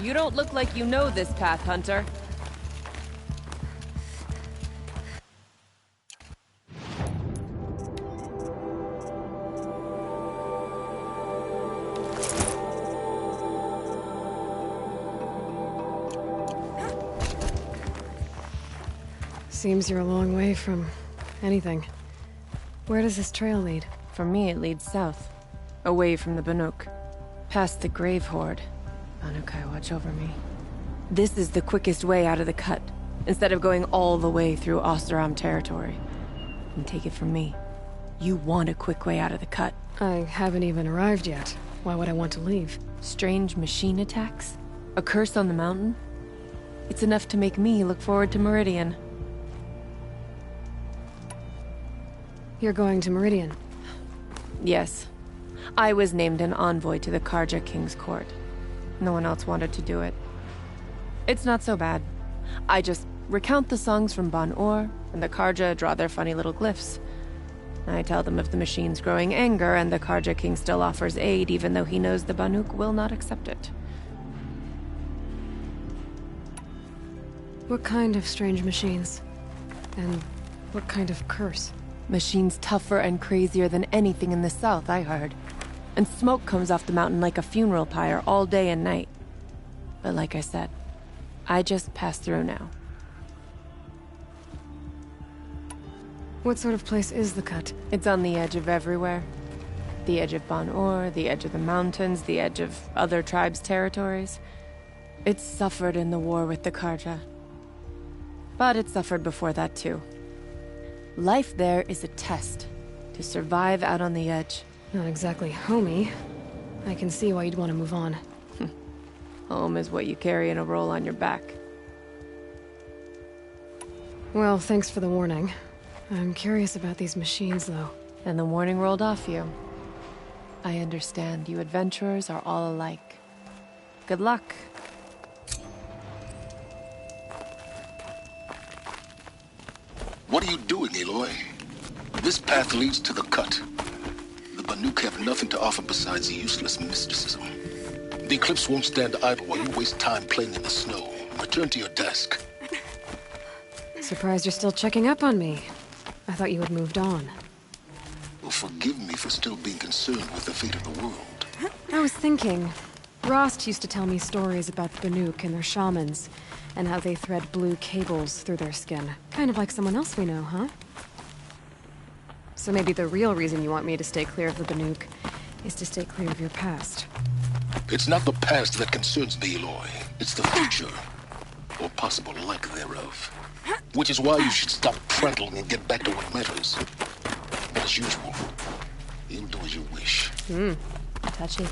You don't look like you know this path, Hunter. Seems you're a long way from anything. Where does this trail lead? For me, it leads south. Away from the Banuk. Past the Grave Horde. Banukai, watch over me. This is the quickest way out of the cut, instead of going all the way through Oseram territory. And take it from me, you want a quick way out of the cut. I haven't even arrived yet. Why would I want to leave? Strange machine attacks? A curse on the mountain? It's enough to make me look forward to Meridian. You're going to Meridian? Yes. I was named an envoy to the Karja King's court. No one else wanted to do it. It's not so bad. I just recount the songs from Ban-Or, and the Karja draw their funny little glyphs. I tell them of the machine's growing anger, and the Karja King still offers aid, even though he knows the Banuk will not accept it. What kind of strange machines? And what kind of curse? Machines tougher and crazier than anything in the south, I heard. And smoke comes off the mountain like a funeral pyre all day and night. But like I said, I just pass through now. What sort of place is the cut? It's on the edge of everywhere. The edge of Ban-Or, the edge of the mountains, the edge of other tribes' territories. It's suffered in the war with the Karja. But it suffered before that too. Life there is a test to survive out on the edge. Not exactly homey. I can see why you'd want to move on. Home is what you carry in a roll on your back. Well, thanks for the warning. I'm curious about these machines, though. And the warning rolled off you. I understand you adventurers are all alike. Good luck. What are you doing, Aloy? This path leads to the cut. The Banuk have nothing to offer besides useless mysticism. The Eclipse won't stand idle while you waste time playing in the snow. Return to your desk. Surprised you're still checking up on me. I thought you had moved on. Well, forgive me for still being concerned with the fate of the world. I was thinking, Rost used to tell me stories about the Banuk and their shamans, and how they thread blue cables through their skin. Kind of like someone else we know, huh? So maybe the real reason you want me to stay clear of the Banuk is to stay clear of your past. It's not the past that concerns me, Aloy. It's the future. Or possible lack thereof. Which is why you should stop prattling and get back to what matters. But as usual, you'll do as you wish. Touchy.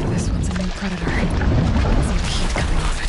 This one's a new predator. See the heat coming off it.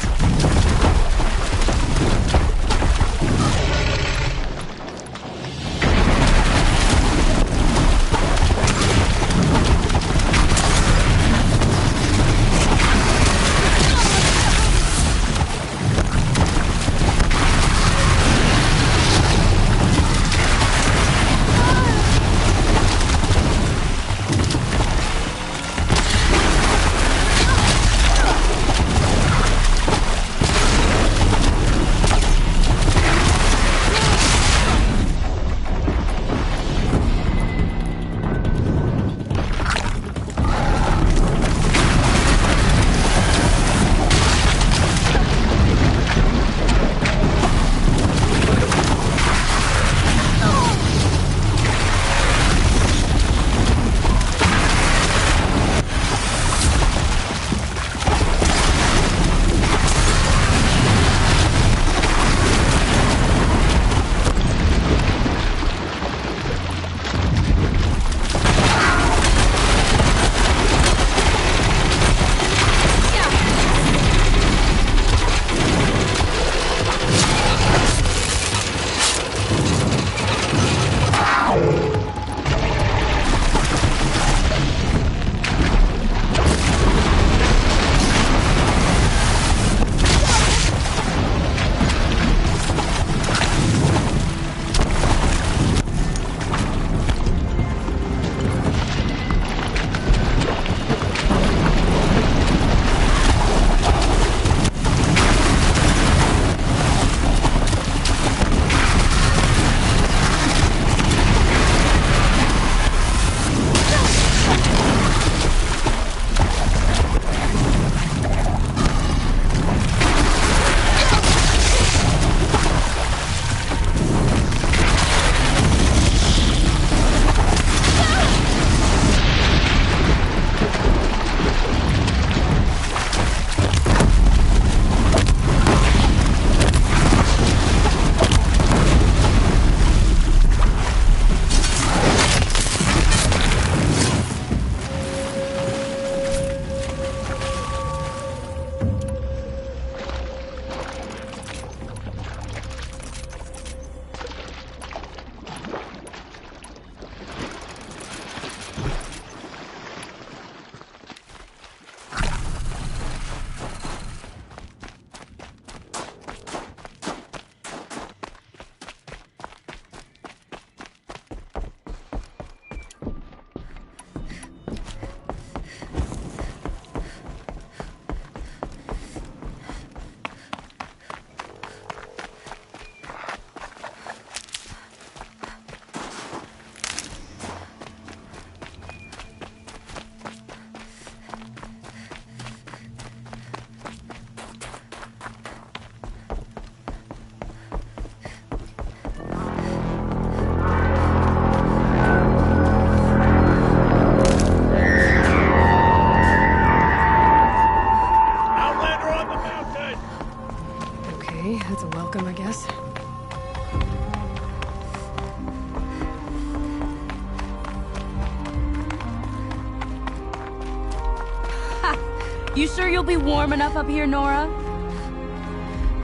You sure you'll be warm enough up here, Nora?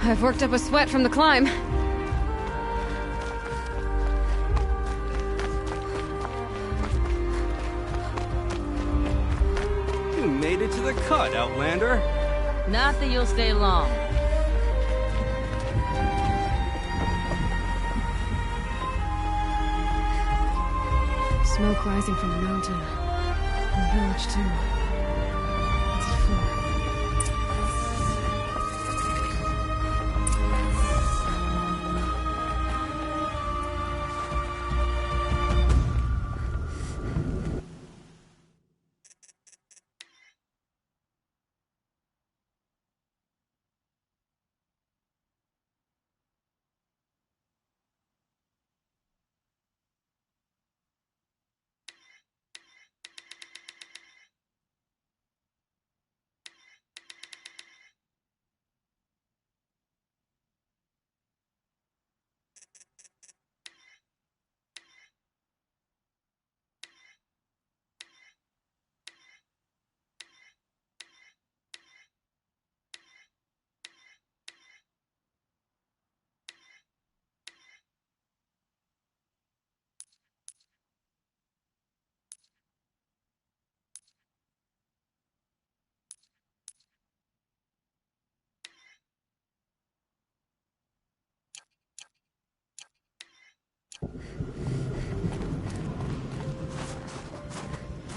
I've worked up a sweat from the climb. You made it to the cut, Outlander. Not that you'll stay long. Smoke rising from the mountain. And the village, too. What's it for?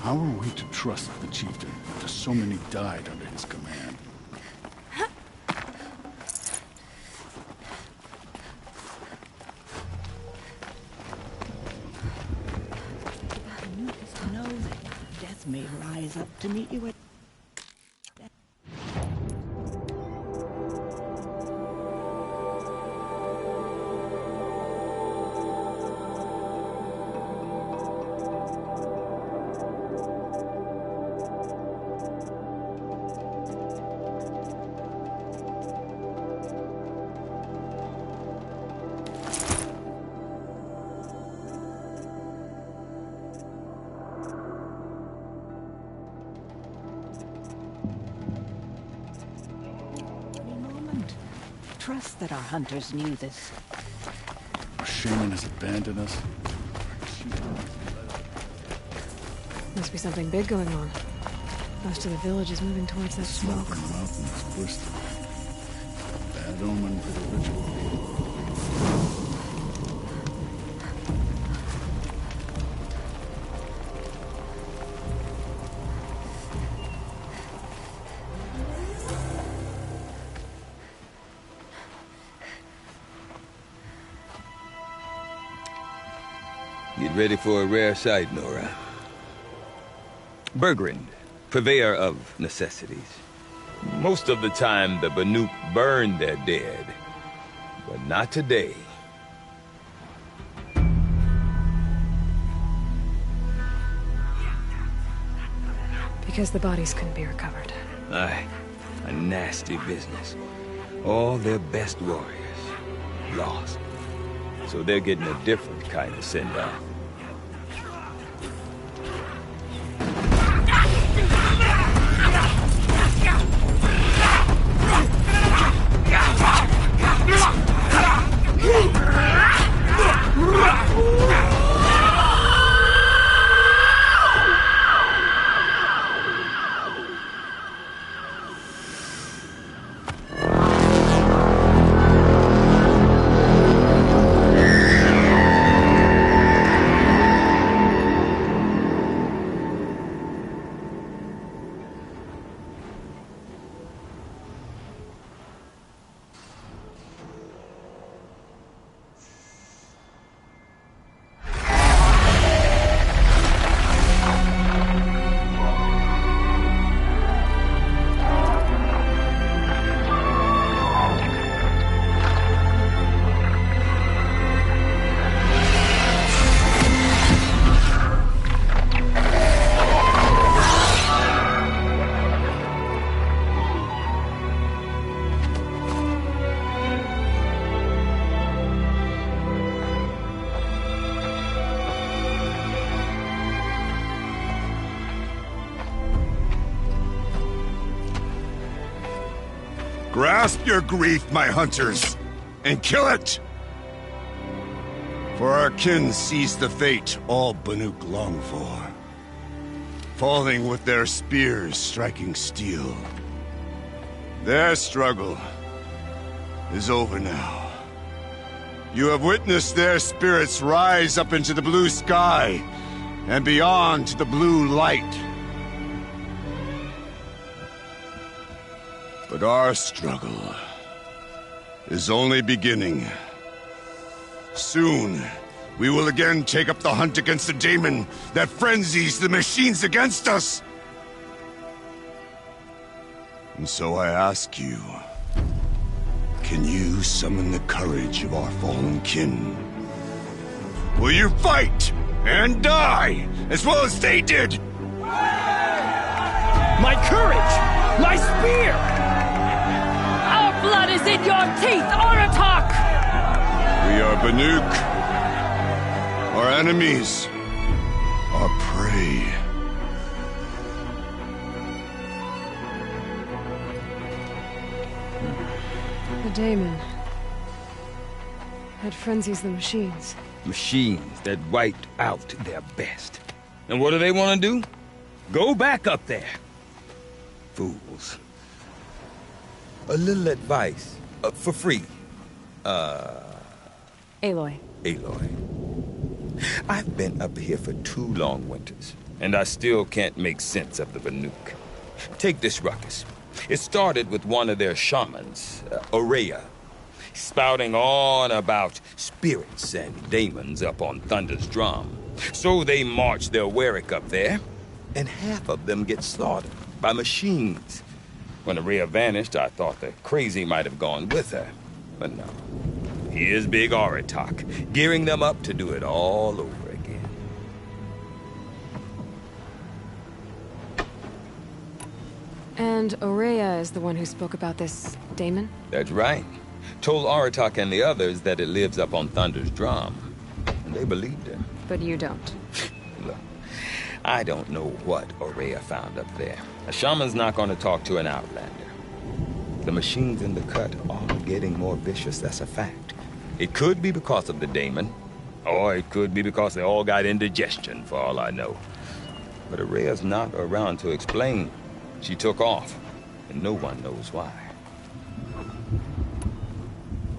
How are we to trust the chieftain after so many died under his command? Just know that death may rise up to meet you at... Trust that our hunters knew this. Our shaman has abandoned us. Must be something big going on. Most of the village is moving towards that Smoke smoke. in the mountains, blister. Bad omen for the ritual. Get ready for a rare sight, Nora. Bergrand, purveyor of necessities. Most of the time, the Banuk burn their dead, but not today. Because the bodies couldn't be recovered. Aye, a nasty business. All their best warriors lost. So they're getting a different kind of send-off. Grasp your grief, my hunters, and kill it! For our kin sees the fate all Banuk long for. Falling with their spears striking steel. Their struggle is over now. You have witnessed their spirits rise up into the blue sky and beyond to the blue light. But our struggle is only beginning. Soon, we will again take up the hunt against the daemon that frenzies the machines against us. And so I ask you, can you summon the courage of our fallen kin? Will you fight and die as well as they did? My courage! My spear! Our blood is in your teeth, Oratok! We are Banuk. Our enemies are prey. The daemon. That frenzies the machines. Machines that wiped out their best. And what do they want to do? Go back up there. Fools. A little advice. For free. Aloy. Aloy. I've been up here for 2 long winters, and I still can't make sense of the Banuk. Take this ruckus. It started with one of their shamans, Aurea, spouting on about spirits and demons up on Thunder's drum. So they march their Warwick up there, and half of them get slaughtered by machines. When Aurea vanished, I thought the crazy might have gone with her, but no. Here's Big Oratok, gearing them up to do it all over again. And Aurea is the one who spoke about this daemon? That's right. Told Oratok and the others that it lives up on Thunder's drum. And they believed him. But you don't. Look, I don't know what Aurea found up there. A shaman's not going to talk to an outlander. The machines in the cut are getting more vicious, that's a fact. It could be because of the daemon, or it could be because they all got indigestion, for all I know. But Aurea's not around to explain. She took off, and no one knows why.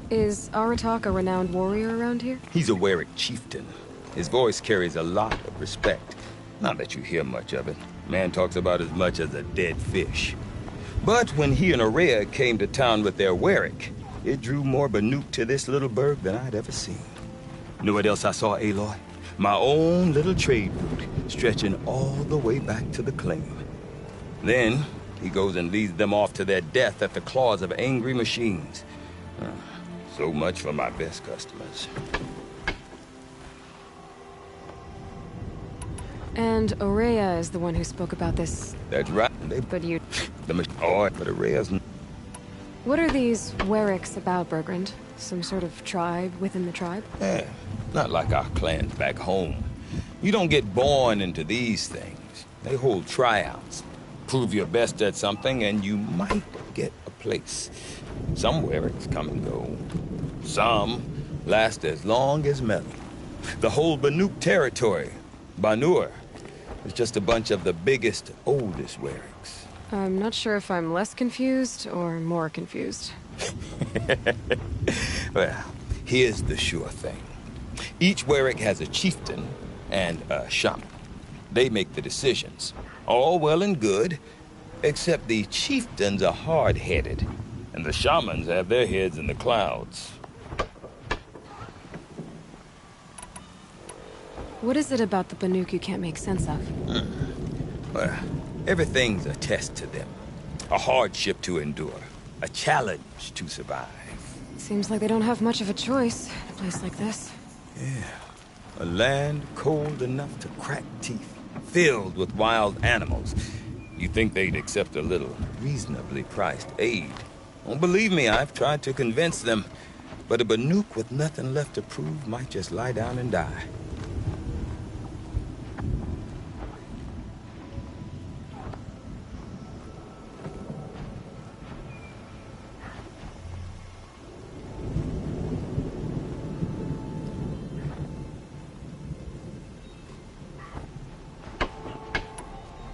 Is Aratak a renowned warrior around here? He's a Warwick chieftain. His voice carries a lot of respect. Not that you hear much of it. Man talks about as much as a dead fish. But when he and Aurea came to town with their Warwick, it drew more Banuk to this little burg than I'd ever seen. Know what else I saw, Aloy? My own little trade route, stretching all the way back to the claim. Then, he goes and leads them off to their death at the claws of angry machines. So much for my best customers. And Aurea is the one who spoke about this. That's right. But you... But Aurea's... What are these Warwicks about, Bergrand? Some sort of tribe within the tribe? Yeah, not like our clans back home. You don't get born into these things. They hold tryouts. Prove your best at something and you might get a place. Some Warwicks come and go. Some last as long as metal. The whole Banuk territory, Banur, is just a bunch of the biggest, oldest Warwicks. I'm not sure if I'm less confused or more confused. Well, here's the sure thing. Each Warwick has a chieftain and a shaman. They make the decisions. All well and good, except the chieftains are hard-headed, and the shamans have their heads in the clouds. What is it about the Banuk you can't make sense of? Well, everything's a test to them. A hardship to endure. A challenge to survive. Seems like they don't have much of a choice in a place like this. Yeah. A land cold enough to crack teeth. Filled with wild animals. You think they'd accept a little reasonably priced aid. Don't believe me, I've tried to convince them. But a Banuk with nothing left to prove might just lie down and die.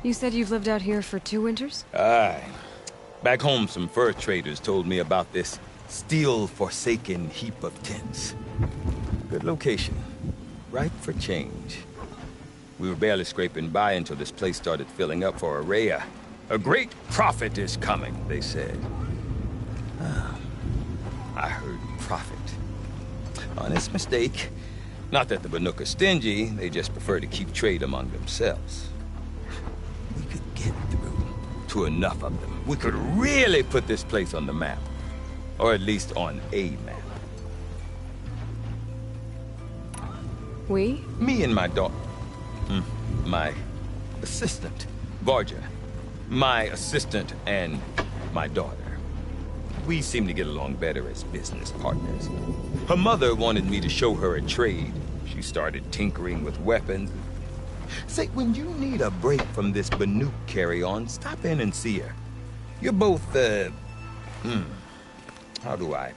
You said you've lived out here for 2 winters? Aye. Back home, some fur traders told me about this steel-forsaken heap of tents. Good location. Ripe for change. We were barely scraping by until this place started filling up for Araya. A great prophet is coming, they said. I heard prophet. Honest mistake. Not that the Banuk are stingy, they just prefer to keep trade among themselves. We could get through to enough of them. We could really put this place on the map. Or at least on a map. We? Me and my daughter. My assistant, Varja. My assistant and my daughter. We seem to get along better as business partners. Her mother wanted me to show her a trade. She started tinkering with weapons. Say, when you need a break from this Banuk carry-on, stop in and see her. You're both, how do I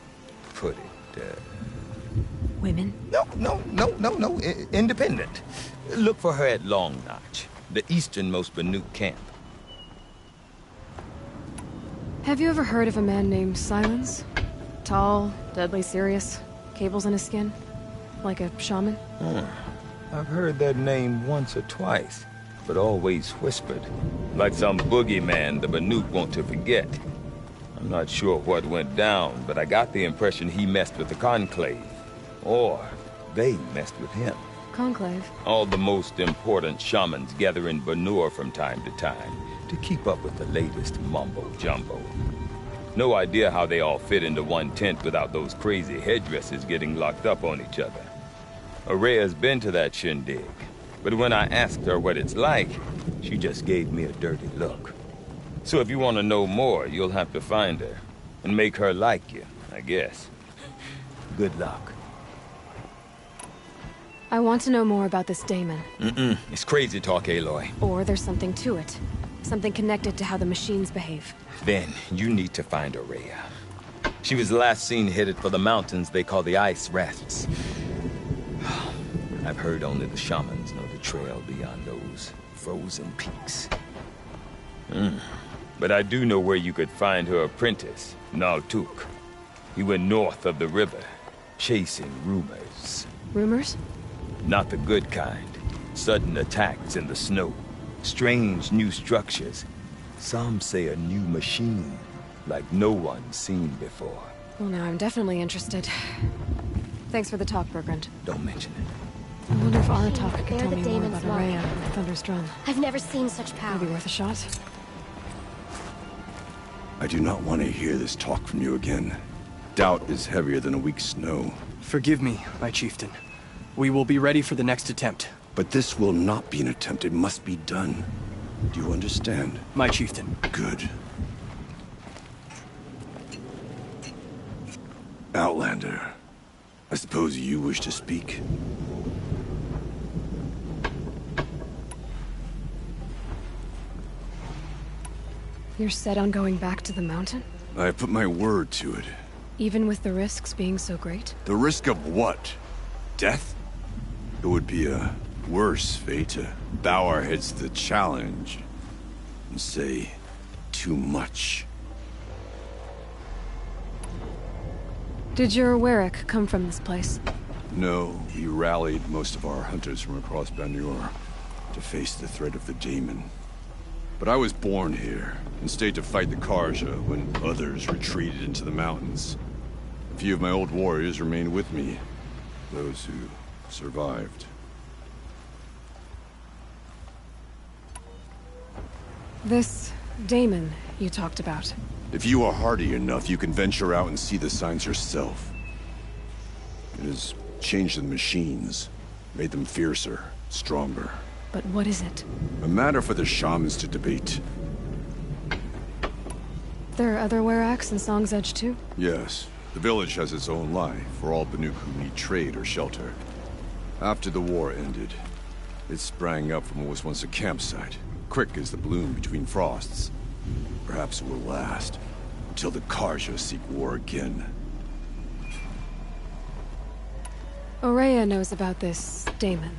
put it? Women? No. Independent. Look for her at Long Notch, the easternmost Banuk camp. Have you ever heard of a man named Silence? Tall, deadly serious, cables in his skin? Like a shaman? I've heard that name once or twice, but always whispered. Like some boogeyman the Banuk want to forget. I'm not sure what went down, but I got the impression he messed with the Conclave. Or they messed with him. Conclave? All the most important shamans gather in Banur from time to time to keep up with the latest mumbo-jumbo. No idea how they all fit into one tent without those crazy headdresses getting locked up on each other. Araya's been to that shindig, but when I asked her what it's like, she just gave me a dirty look. So if you want to know more, you'll have to find her and make her like you, I guess. Good luck. I want to know more about this daemon. It's crazy talk, Aloy. Or there's something to it. Something connected to how the machines behave. Then you need to find Araya. She was last seen headed for the mountains they call the Ice Rafts. I've heard only the shamans know the trail beyond those frozen peaks. But I do know where you could find her apprentice, Naltuk. He went north of the river, chasing rumors. Rumors? Not the good kind. Sudden attacks in the snow. Strange new structures. Some say a new machine, like no one's seen before. Well, now I'm definitely interested. Thanks for the talk, Bergrand. Don't mention it. I wonder if Aratak could They're tell the me more daemon's about mark. Araya and Thunder's Drum. I've never seen such power. Maybe worth a shot. I do not want to hear this talk from you again. Doubt is heavier than a week's snow. Forgive me, my chieftain. We will be ready for the next attempt. But this will not be an attempt. It must be done. Do you understand? My chieftain. Good. Outlander, I suppose you wish to speak? You're set on going back to the mountain? I have put my word to it. Even with the risks being so great? The risk of what? Death? It would be a worse fate to bow our heads to the challenge and say too much. Did your Warwick come from this place? No, we rallied most of our hunters from across Banur to face the threat of the daemon. But I was born here and stayed to fight the Karja when others retreated into the mountains. A few of my old warriors remained with me, those who survived. This daemon you talked about. If you are hardy enough, you can venture out and see the signs yourself. It has changed the machines, made them fiercer, stronger. But what is it? A matter for the shamans to debate. There are other Warracks in Song's Edge too? Yes. The village has its own life for all Banuk who need trade or shelter. After the war ended, it sprang up from what was once a campsite, quick as the bloom between frosts. Perhaps it will last, until the Karja seek war again. Araya knows about this daemon.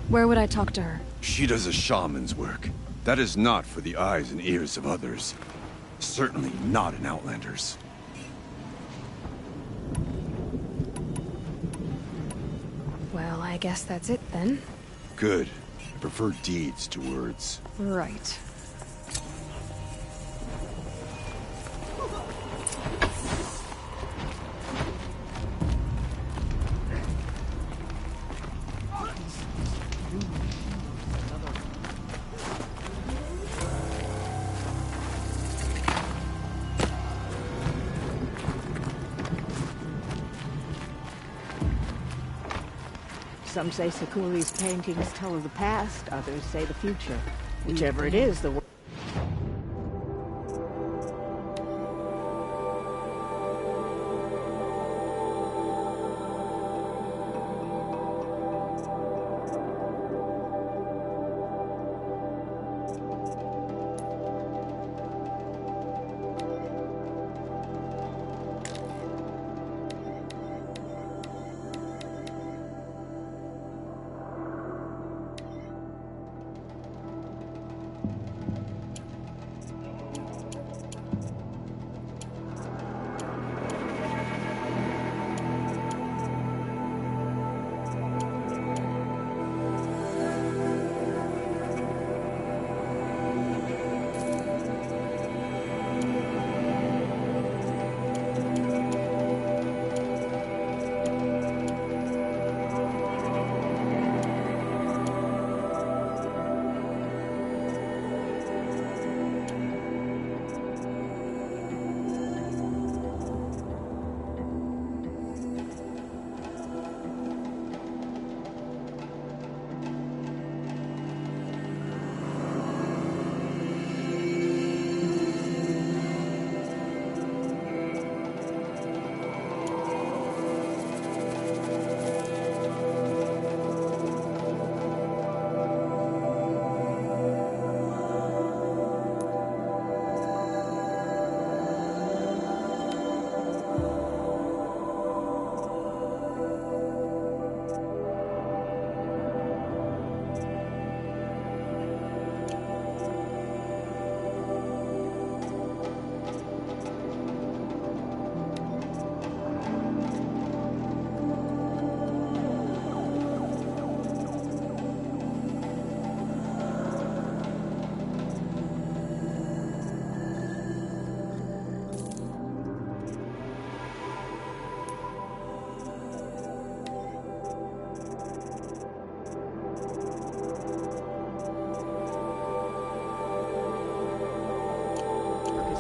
Where would I talk to her? She does a shaman's work. That is not for the eyes and ears of others. Certainly not in Outlanders. Well, I guess that's it then. Good. I prefer deeds to words. Right. Some say Sakuli's paintings tell of the past, others say the future. Whichever it is, the work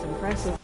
is impressive.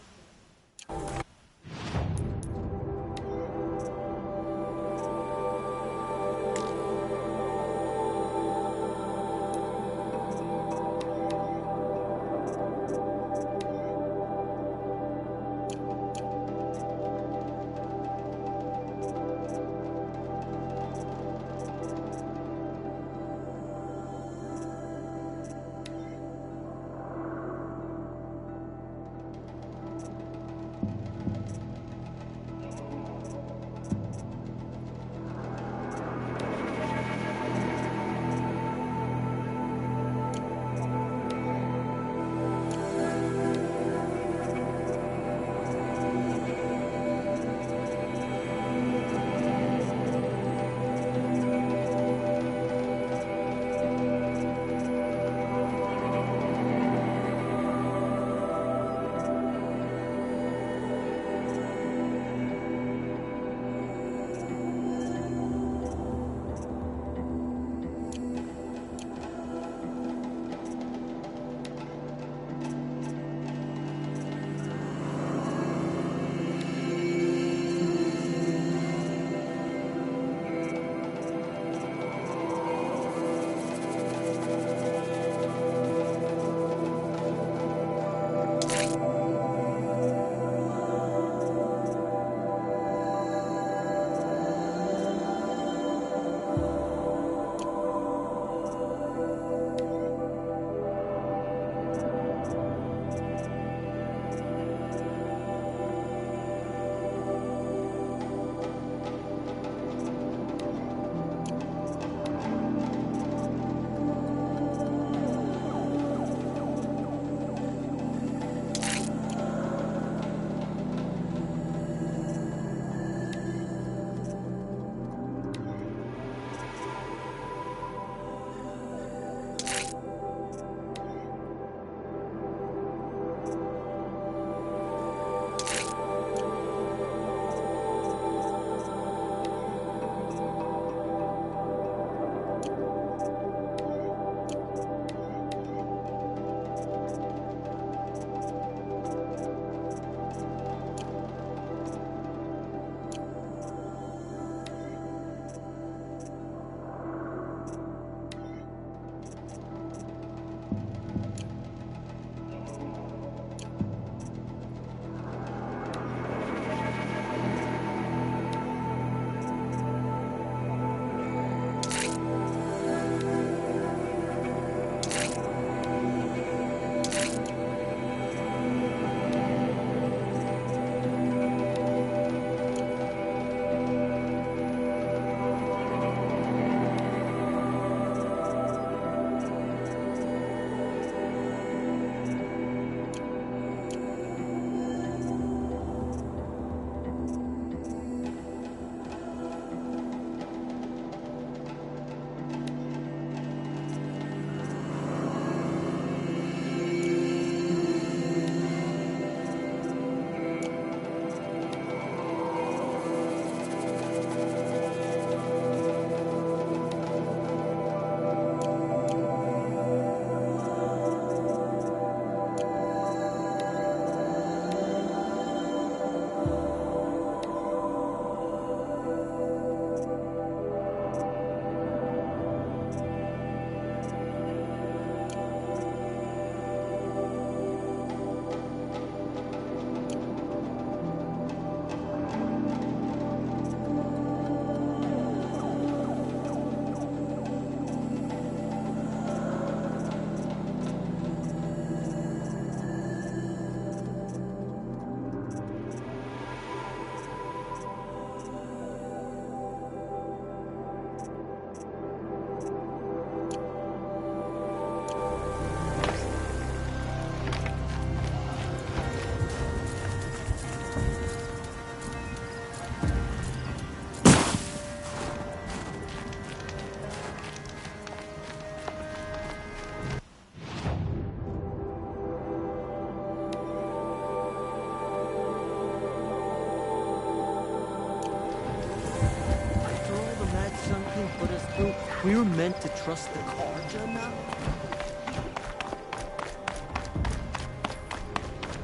We're meant to trust the Carja now?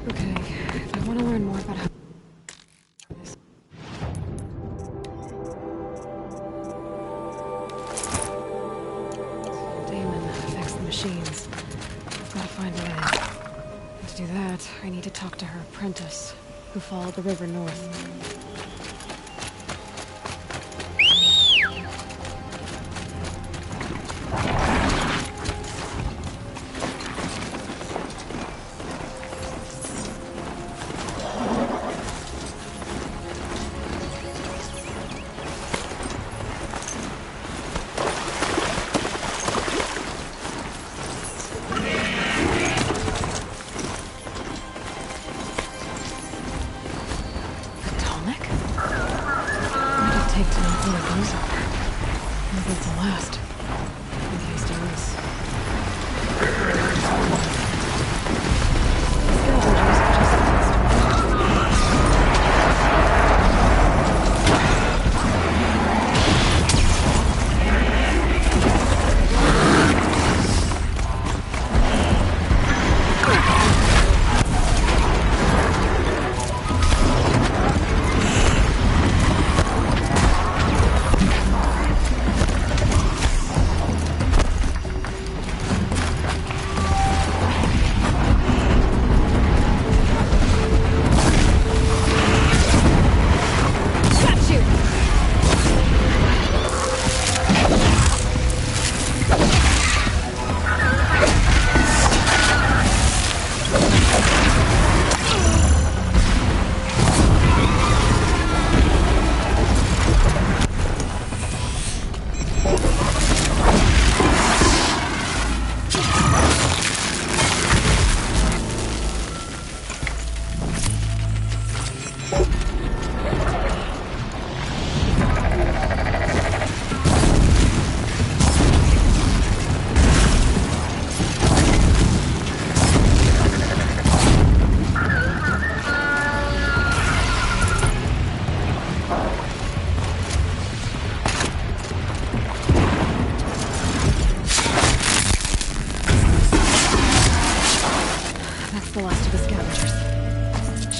Okay, if I want to learn more about how... Damon affects the machines. I've got to find a way. And to do that, I need to talk to her apprentice, who followed the river north.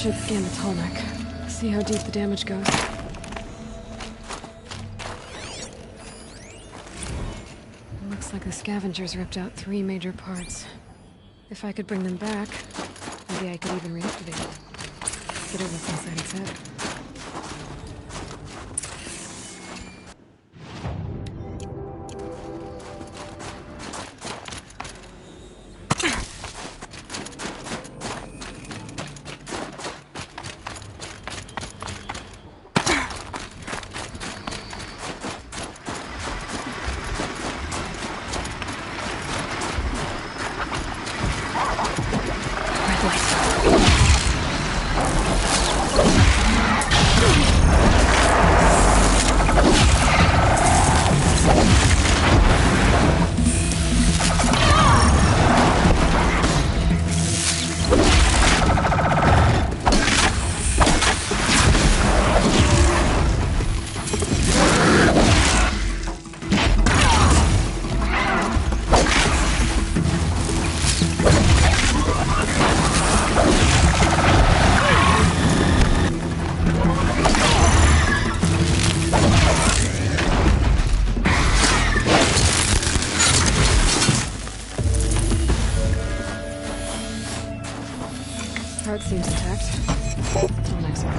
Should scan the tarmac. See how deep the damage goes. Looks like the scavengers ripped out 3 major parts. If I could bring them back, maybe I could even reactivate it. Get what's inside its head. Heart seems intact. Till next one.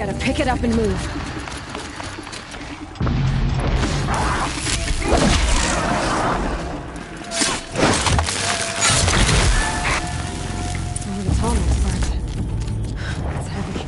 Gotta pick it up and move. Oh, the tunnel's part. It's heavy.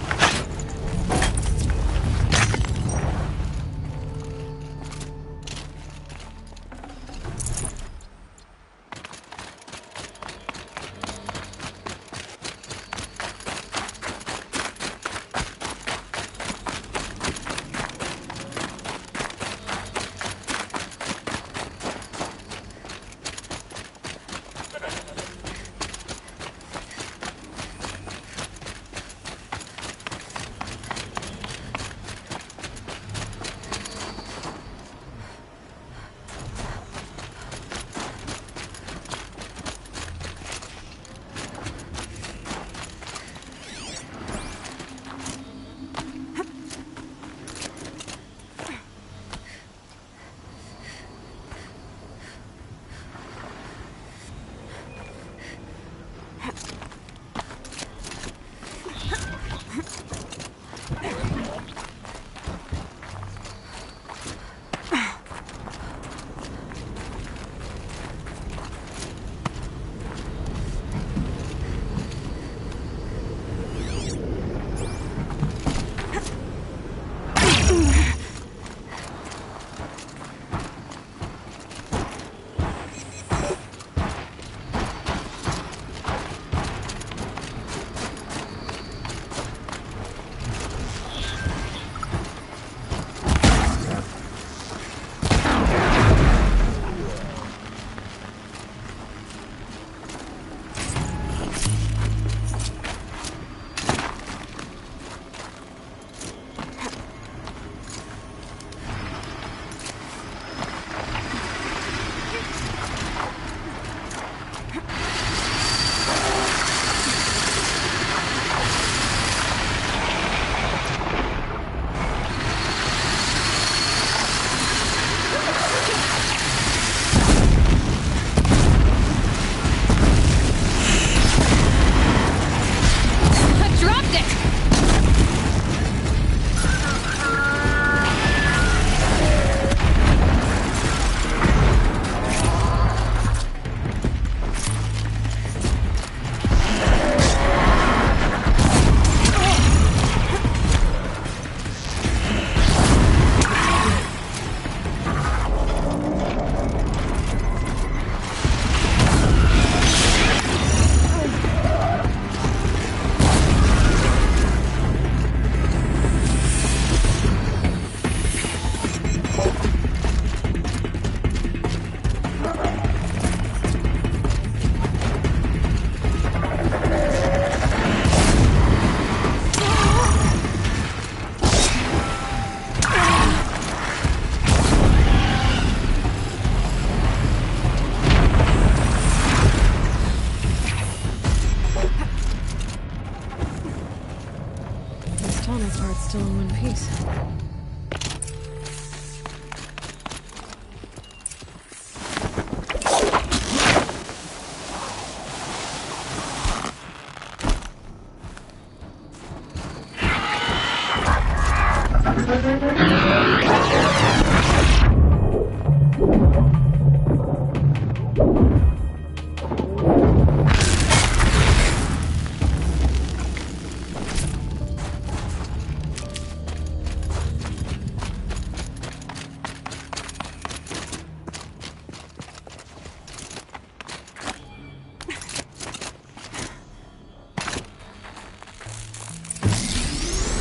Still in one piece.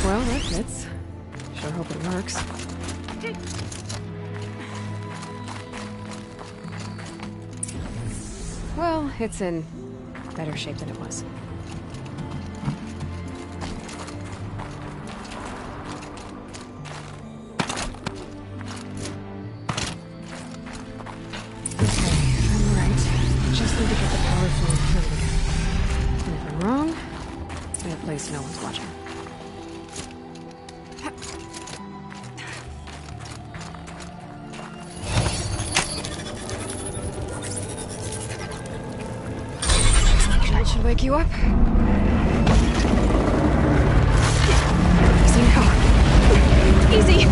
Well, that fits. Sure hope it works. Well, it's in better shape than it was. Okay, I'm right. Just need to get the power flow through again. And if I'm wrong, in a place no one's watching. That should wake you up. Easy now. Easy!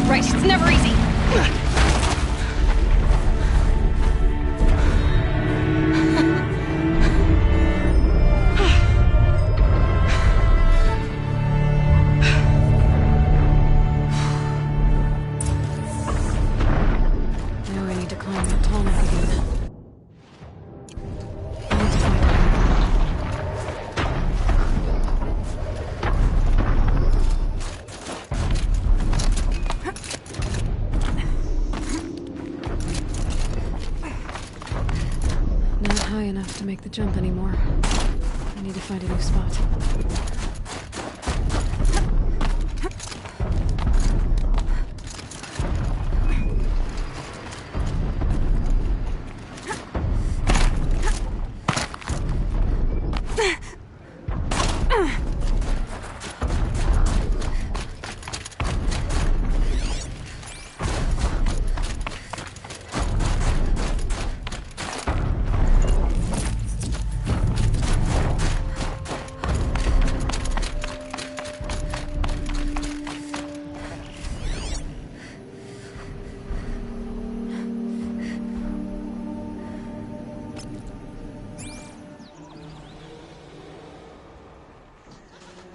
Right, it's never easy. Now I need to climb that tall neck again. I need to find Not high enough to make the jump anymore. I need to find a new spot.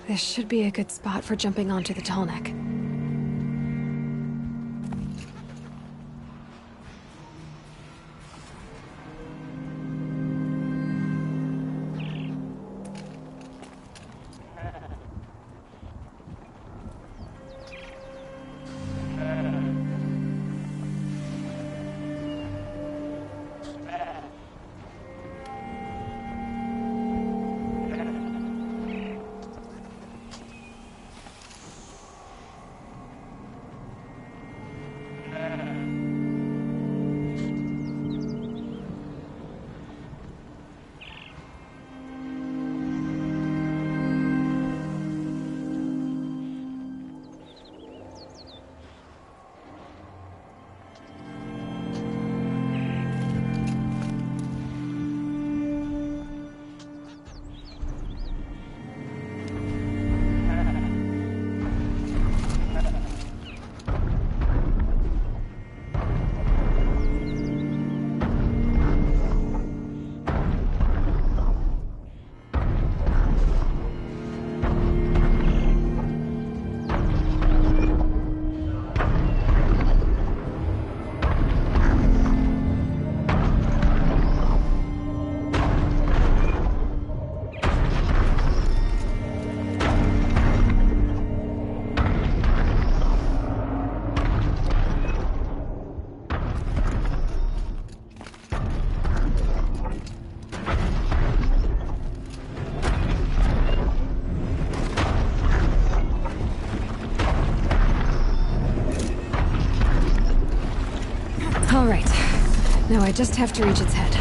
This should be a good spot for jumping onto the tall neck. All right. Now I just have to reach its head.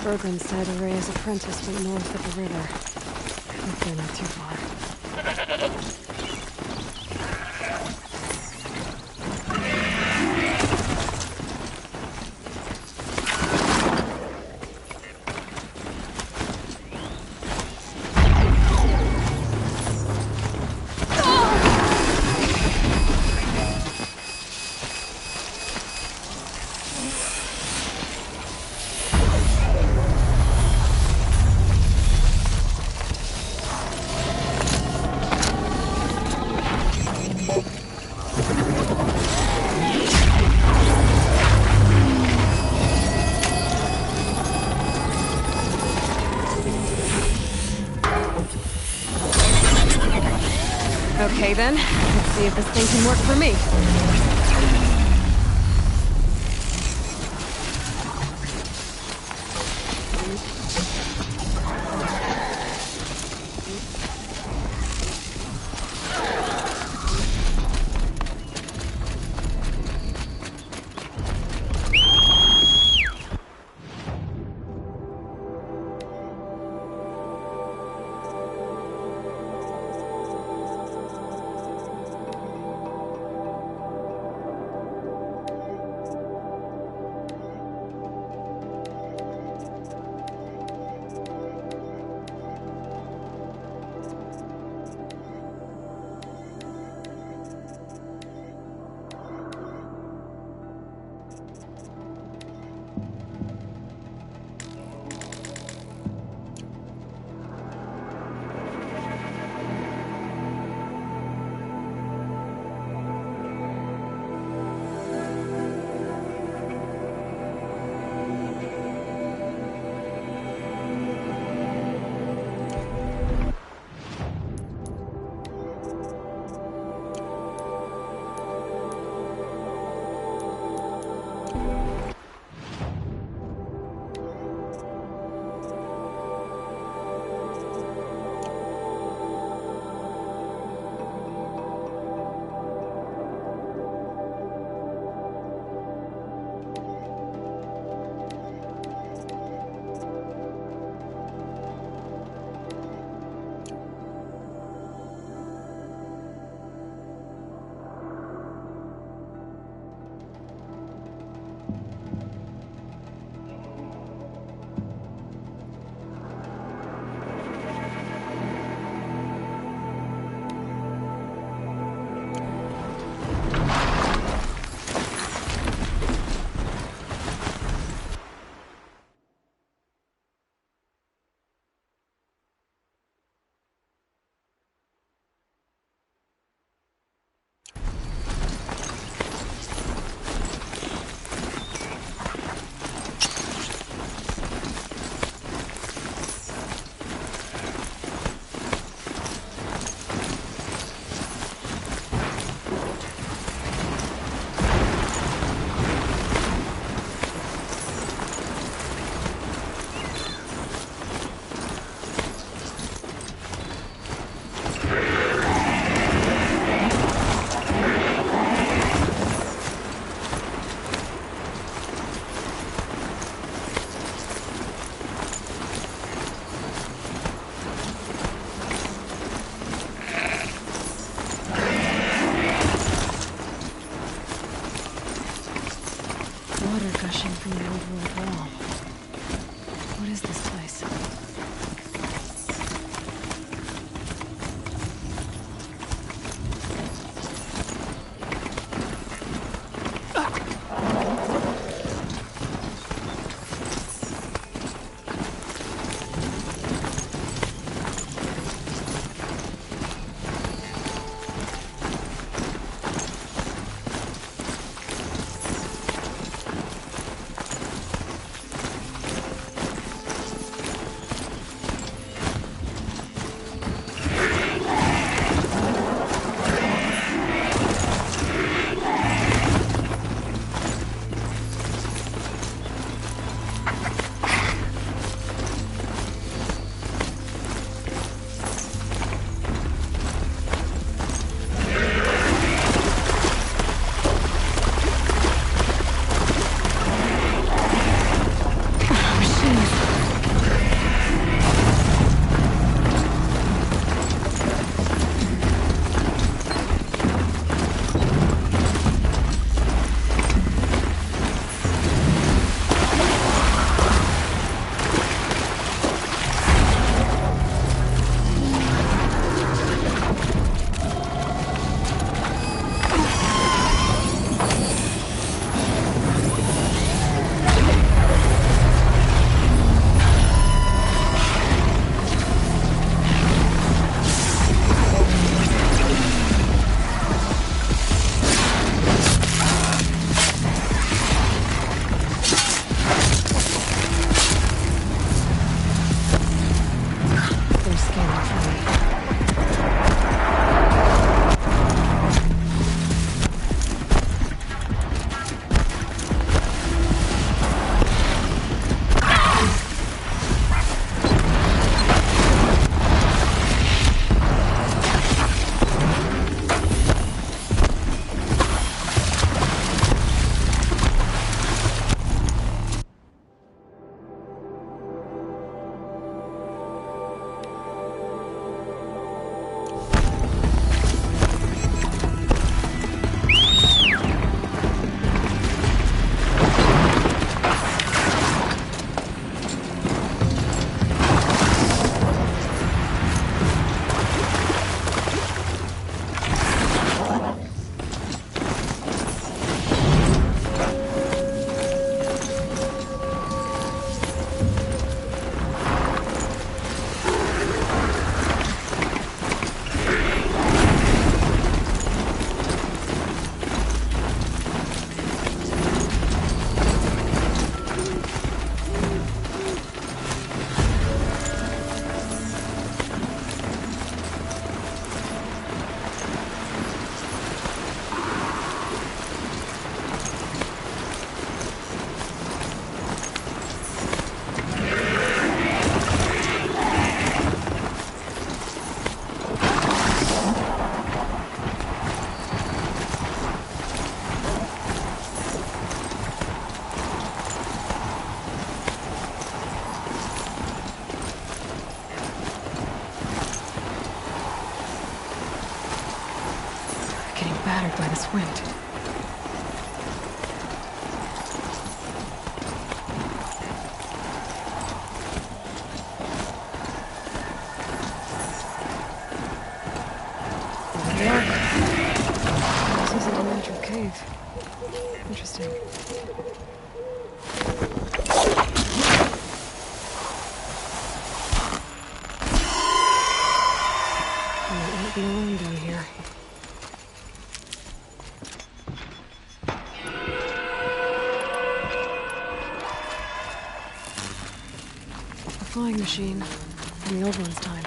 Bergren said Araya's apprentice went north of the river. Hopefully not too far. Okay then, let's see if this thing can work for me. Getting battered by this wind. This isn't a natural cave. Interesting. I might be alone down here. A flying machine from the old one's time.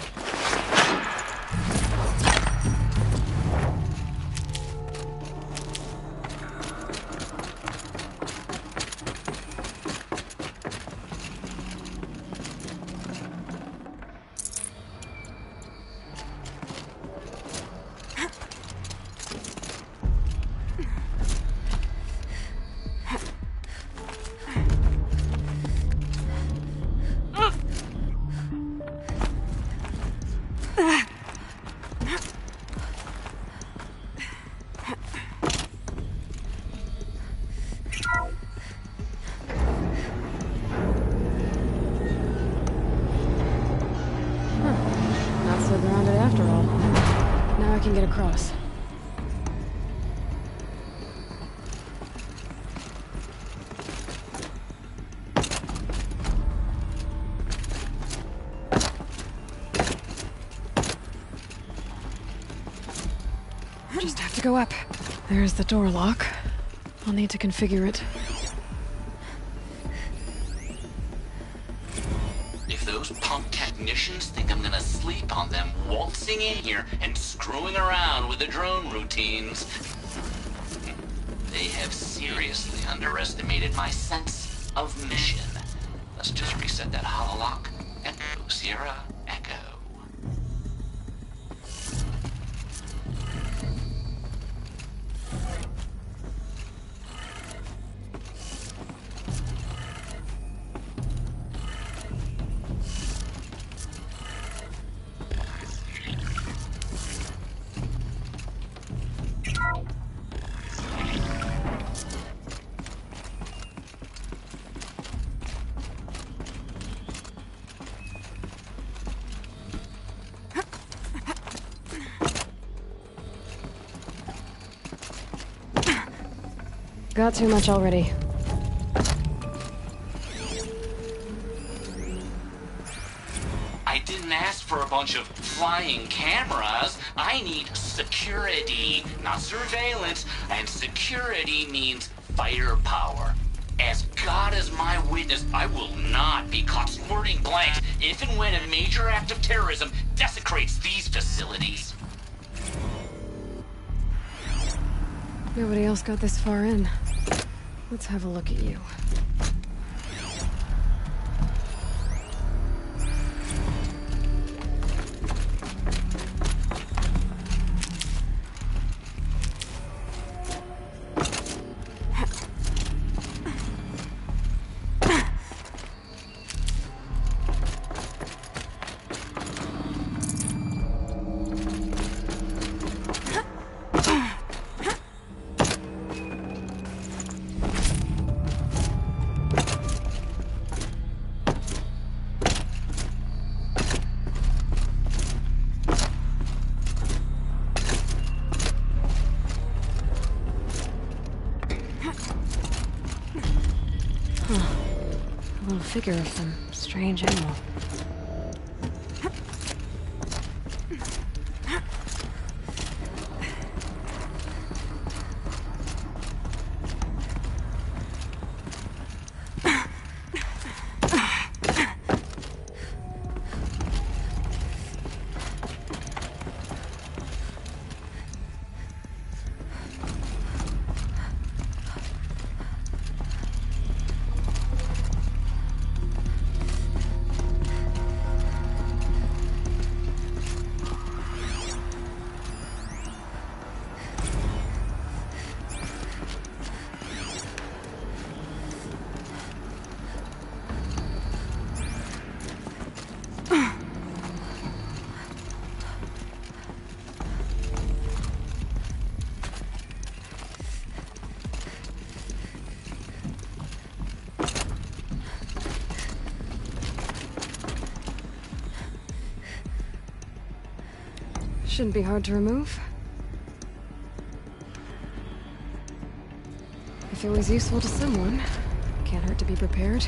Not so grounded after all. Now I can get across. Just have to go up. There's the door lock. I'll need to configure it. If those punk technicians think I'm gonna sleep on them waltzing in here and screwing around with the drone routines, they have seriously underestimated my sense of mission. Let's just reset that hololock. Echo, Sierra, Echo. Got too much already. I didn't ask for a bunch of flying cameras. I need security, not surveillance. And security means firepower. As God is my witness, I will not be caught squirting blanks if and when a major act of terrorism desecrates these facilities. Nobody else got this far in. Let's have a look at you. A little figure of some strange animal. Shouldn't be hard to remove. If it was useful to someone, can't hurt to be prepared.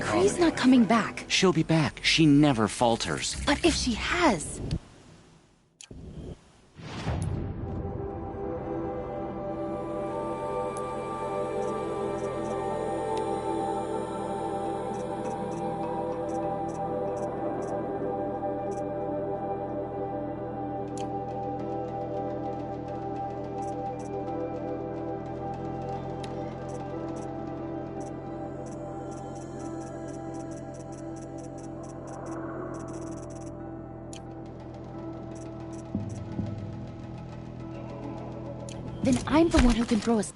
Kree's not coming back. She'll be back. She never falters. But if she has... Then I'm the one who can throw us.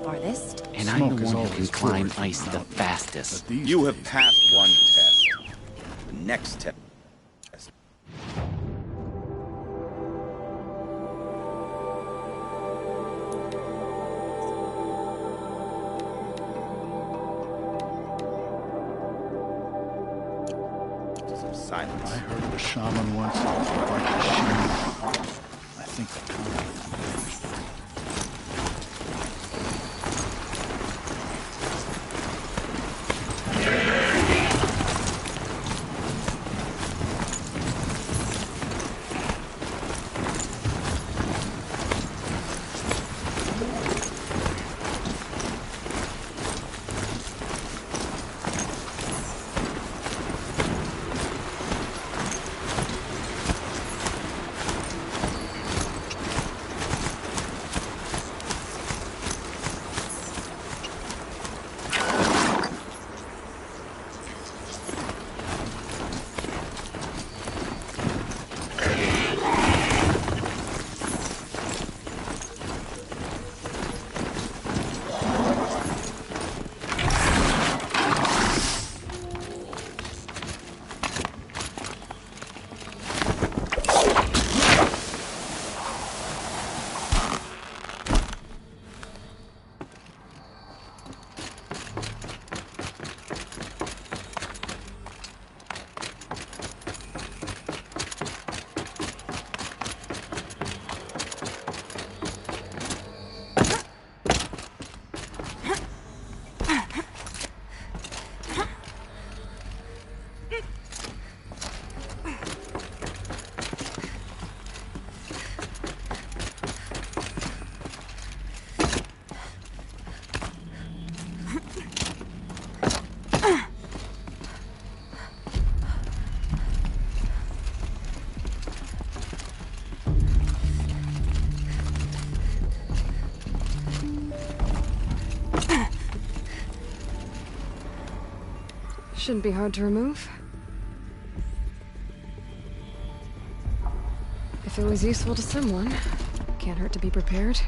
Farthest. And I'm the one who can climb ice the fastest. You have passed one test. next test. Some silence. I heard of a shaman once. It was like a shaman. I think the concept. Shouldn't be hard to remove. If it was useful to someone, can't hurt to be prepared.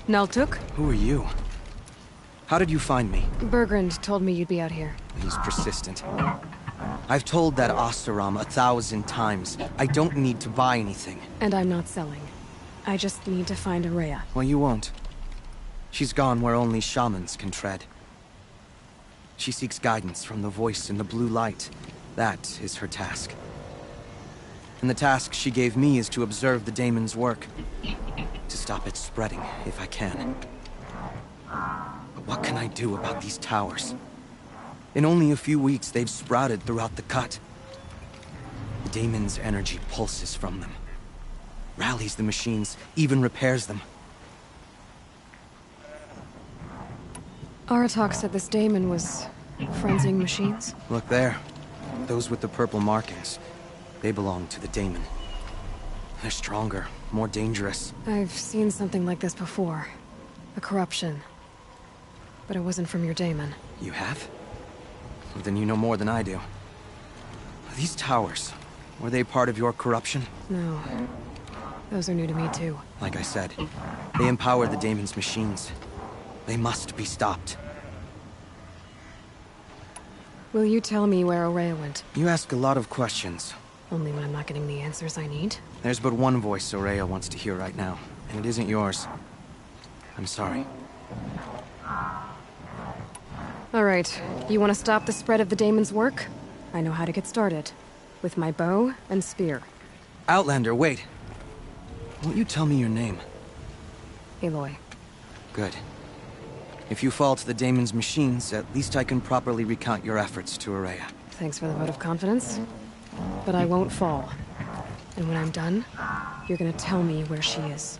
Naltuk? Who are you? How did you find me? Bergrand told me you'd be out here. He's persistent. I've told that Oseram 1,000 times. I don't need to buy anything. And I'm not selling. I just need to find Araya. Well, you won't. She's gone where only shamans can tread. She seeks guidance from the voice in the blue light. That is her task. And the task she gave me is to observe the daemon's work. To stop it spreading, if I can. But what can I do about these towers? In only a few weeks, they've sprouted throughout the cut. The daemon's energy pulses from them. Rallies the machines, even repairs them. Aratak said this daemon was frenzying machines. Look there. Those with the purple markings. They belong to the daemon. They're stronger, more dangerous. I've seen something like this before. A corruption. But it wasn't from your daemon. You have? Well, then you know more than I do. These towers, were they part of your corruption? No. Those are new to me too. Like I said, they empower the daemon's machines. They must be stopped. Will you tell me where Araya went? You ask a lot of questions. Only when I'm not getting the answers I need. There's but one voice Araya wants to hear right now, and it isn't yours. I'm sorry. Alright, you want to stop the spread of the daemon's work? I know how to get started. With my bow and spear. Outlander, wait. Won't you tell me your name? Aloy. Good. If you fall to the daemon's machines, at least I can properly recount your efforts to Araya. Thanks for the vote of confidence. But I won't fall. And when I'm done, you're gonna tell me where she is.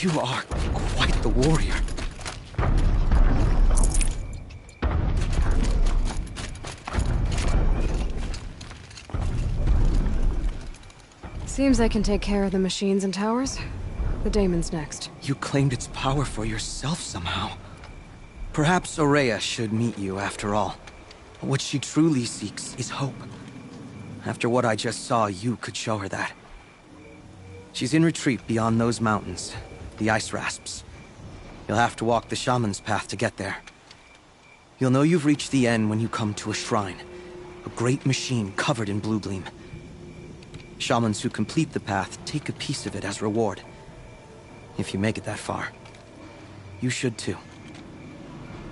You are quite the warrior. Seems I can take care of the machines and towers. The daemon's next. You claimed its power for yourself somehow. Perhaps Araya should meet you after all. What she truly seeks is hope. After what I just saw, you could show her that. She's in retreat beyond those mountains, the ice rasps. You'll have to walk the shaman's path to get there. You'll know you've reached the end when you come to a shrine. A great machine covered in blue gleam. Shamans who complete the path take a piece of it as reward. If you make it that far. You should too.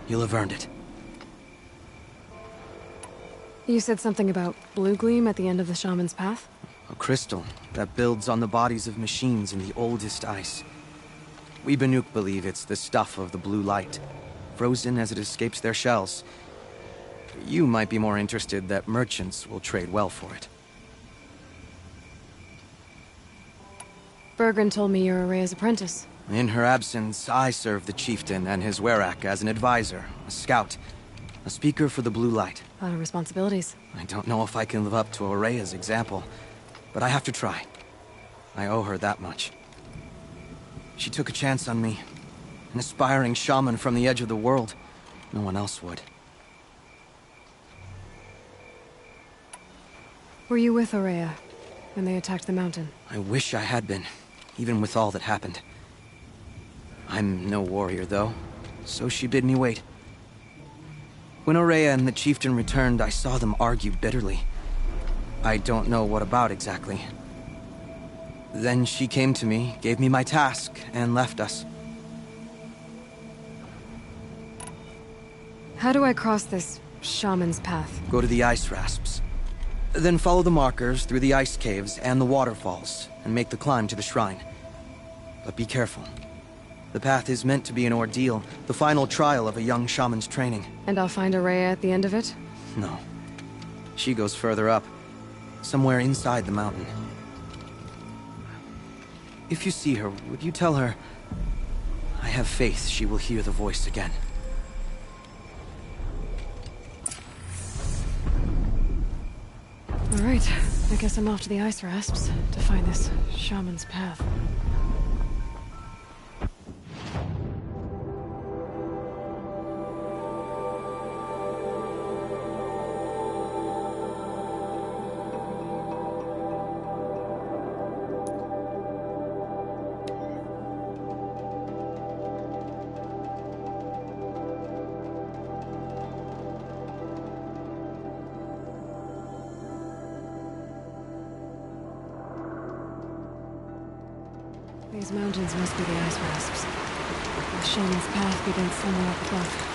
You'll have earned it. You said something about blue gleam at the end of the shaman's path? A crystal that builds on the bodies of machines in the oldest ice. We Banuk believe it's the stuff of the blue light, frozen as it escapes their shells. You might be more interested that merchants will trade well for it. Bergren told me you're Araya's apprentice. In her absence, I serve the chieftain and his werak as an advisor, a scout, a speaker for the Blue Light. A lot of responsibilities. I don't know if I can live up to Araya's example, but I have to try. I owe her that much. She took a chance on me. An aspiring shaman from the edge of the world. No one else would. Were you with Araya when they attacked the mountain? I wish I had been, even with all that happened. I'm no warrior, though, so she bid me wait. When Araya and the chieftain returned, I saw them argue bitterly. I don't know what about exactly. Then she came to me, gave me my task, and left us. How do I cross this shaman's path? Go to the ice rasps. Then follow the markers through the ice caves and the waterfalls, and make the climb to the shrine. But be careful. The path is meant to be an ordeal, the final trial of a young shaman's training. And I'll find Araya at the end of it? No. She goes further up, somewhere inside the mountain. If you see her, would you tell her... I have faith she will hear the voice again. All right, I guess I'm off to the ice rasps to find this shaman's path. These mountains must be the ice rasps. The shaman's path begins somewhere up above.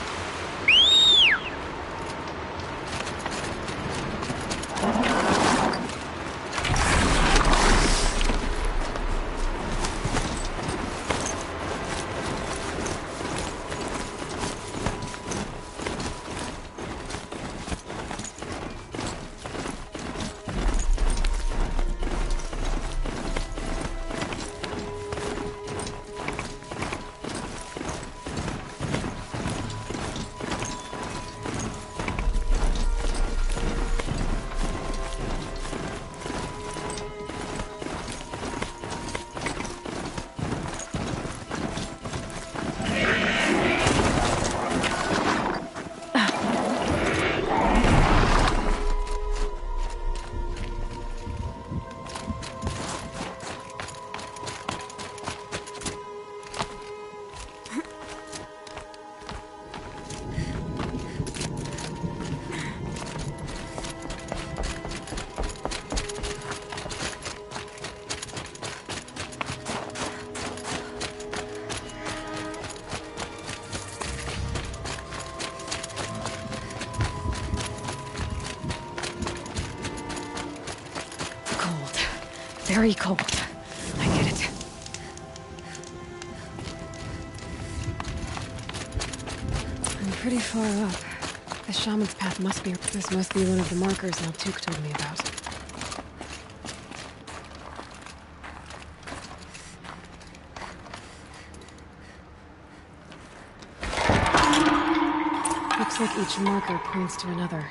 Very cold. I get it. I'm pretty far up. The shaman's path must be... This must be one of the markers Naltuk told me about. Looks like each marker points to another,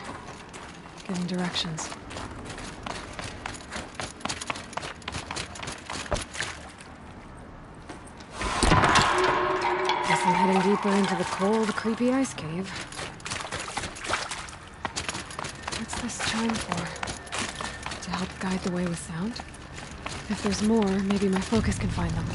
giving directions. I'm heading deeper into the cold, creepy ice cave. What's this chime for? To help guide the way with sound? If there's more, maybe my focus can find them.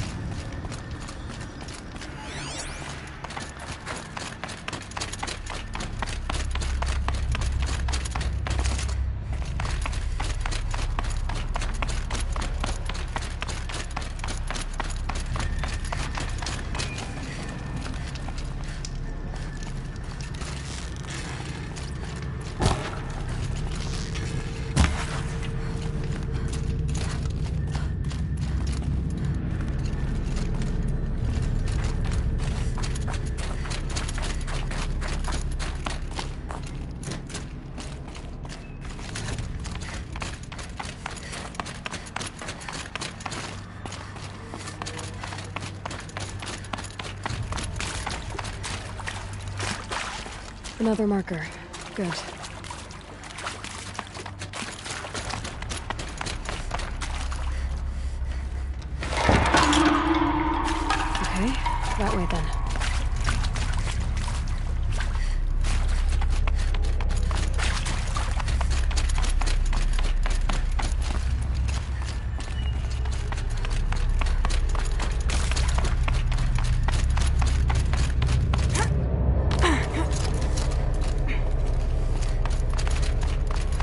Another marker. Good. Okay, that way then.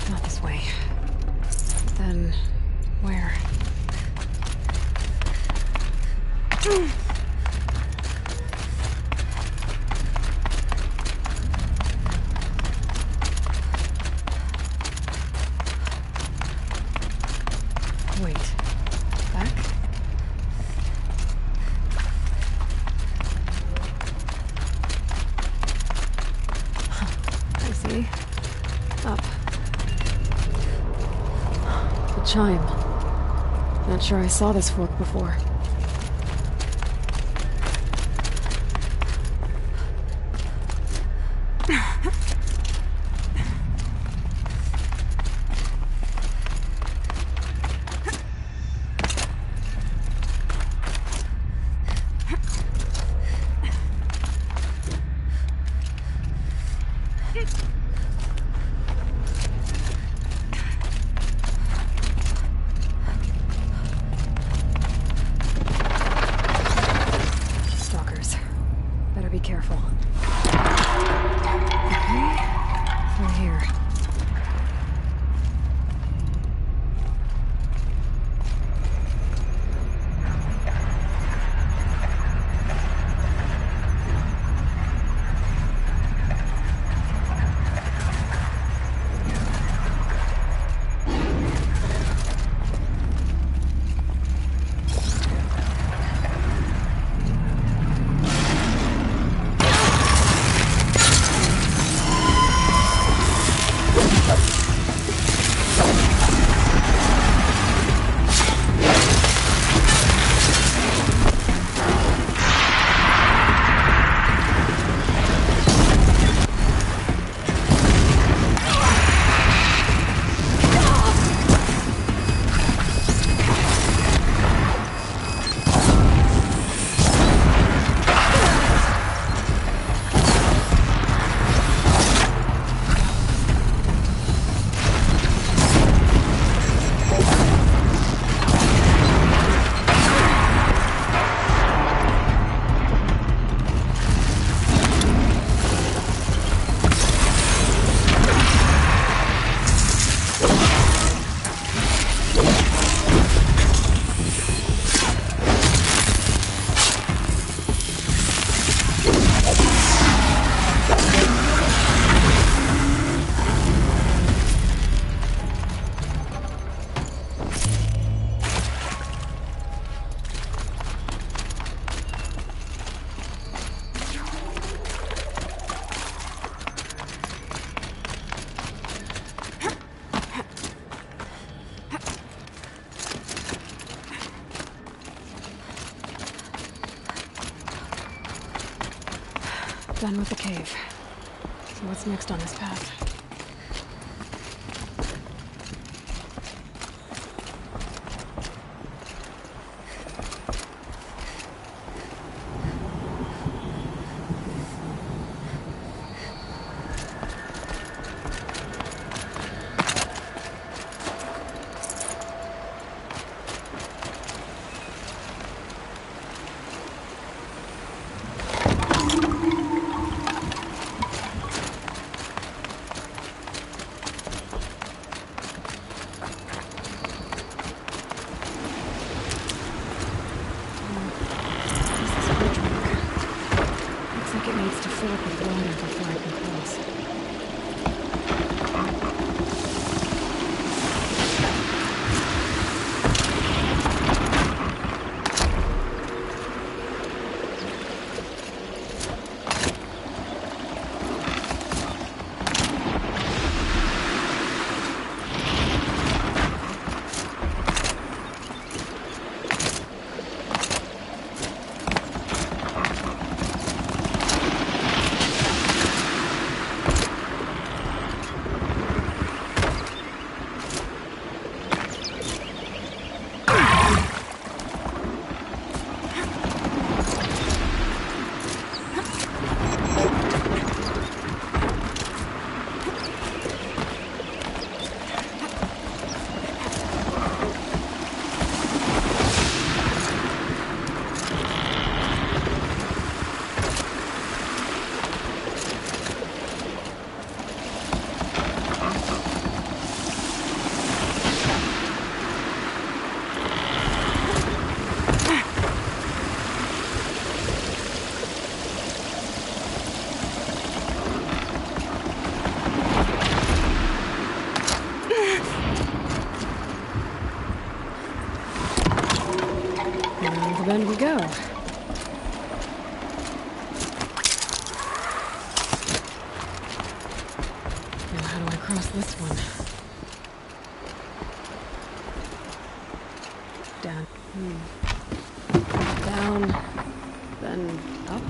Not this way. Then, where? Wait. Back? I see. Up. The chime. Not sure I saw this fork before. Stalkers. Better be careful. Okay. Through here. Done with the cave. So what's next on this path? go. Now how do I cross this one? Down. Down. Then up.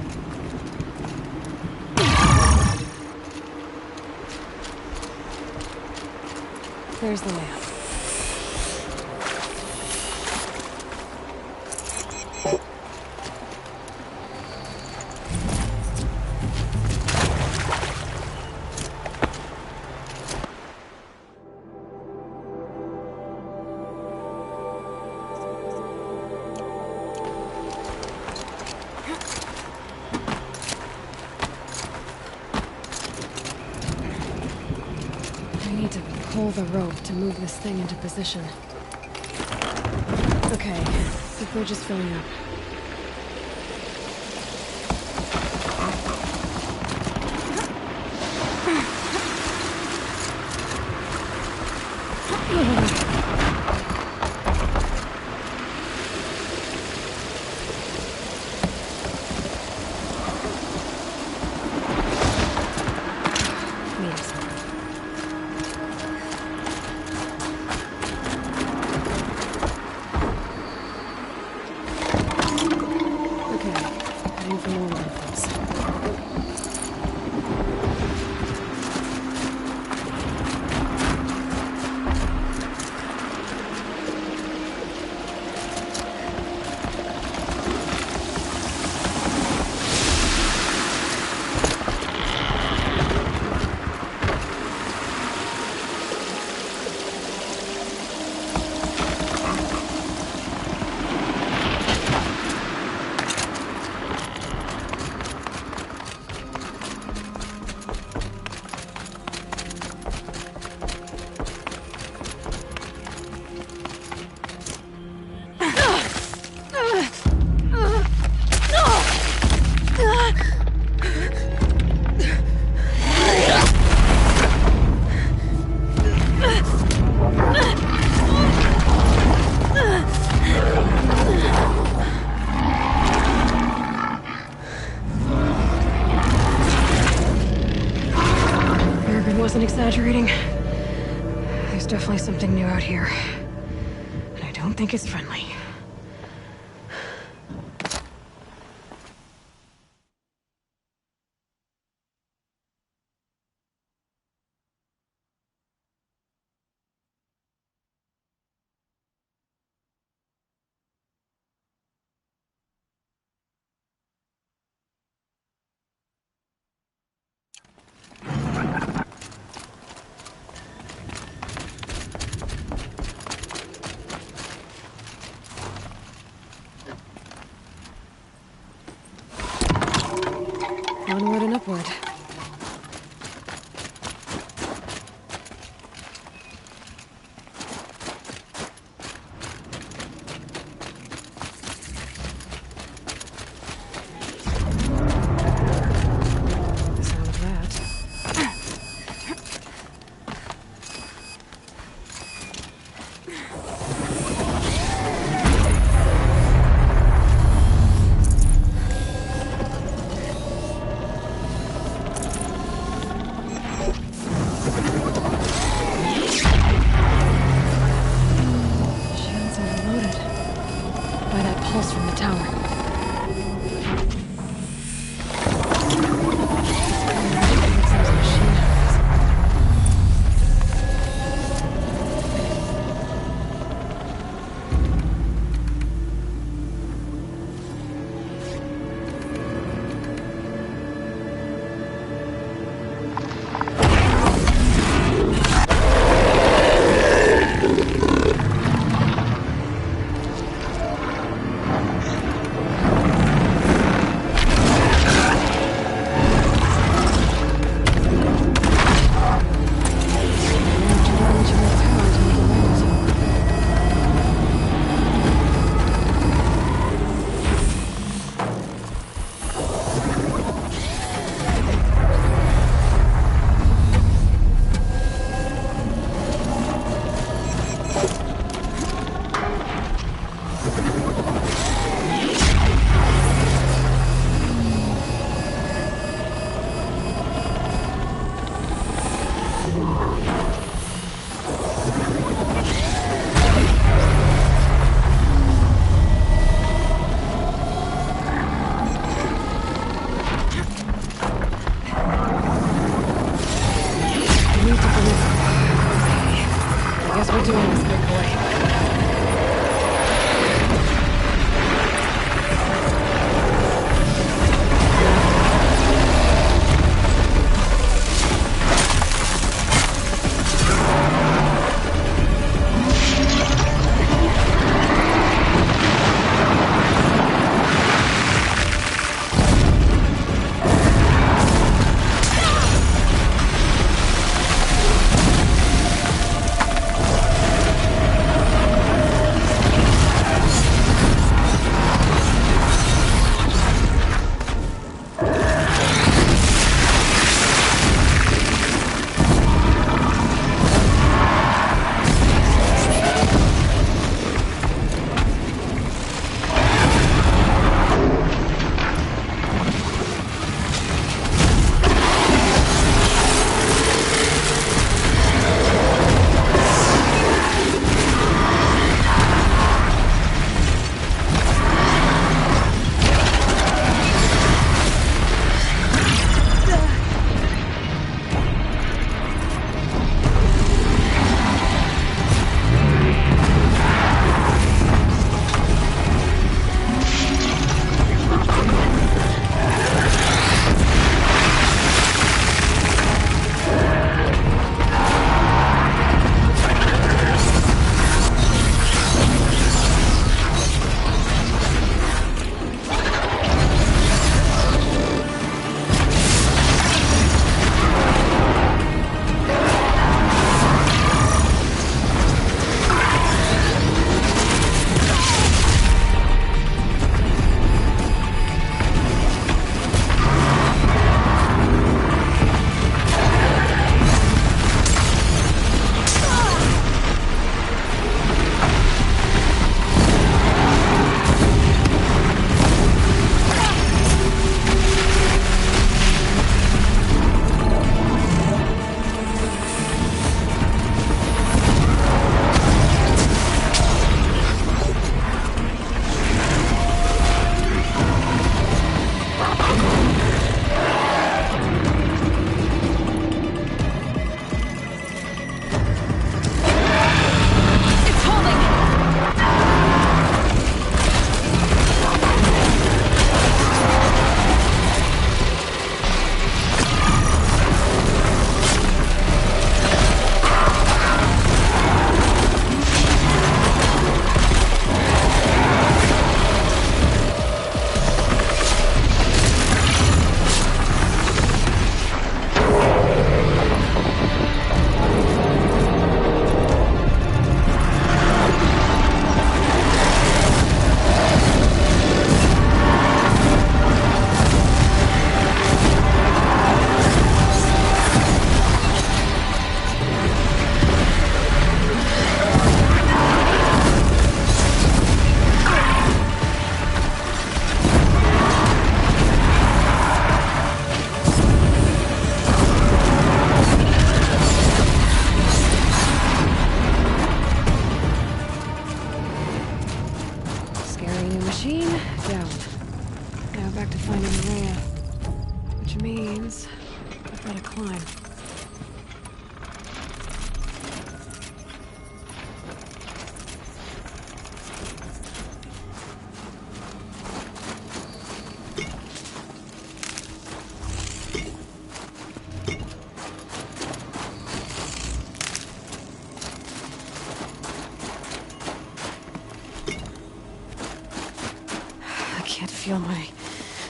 There's the map. Pull the rope to move this thing into position. Okay, the bridge is filling up. Wasn't exaggerating. There's definitely something new out here. And I don't think it's friendly. I guess we're doing this, big boy.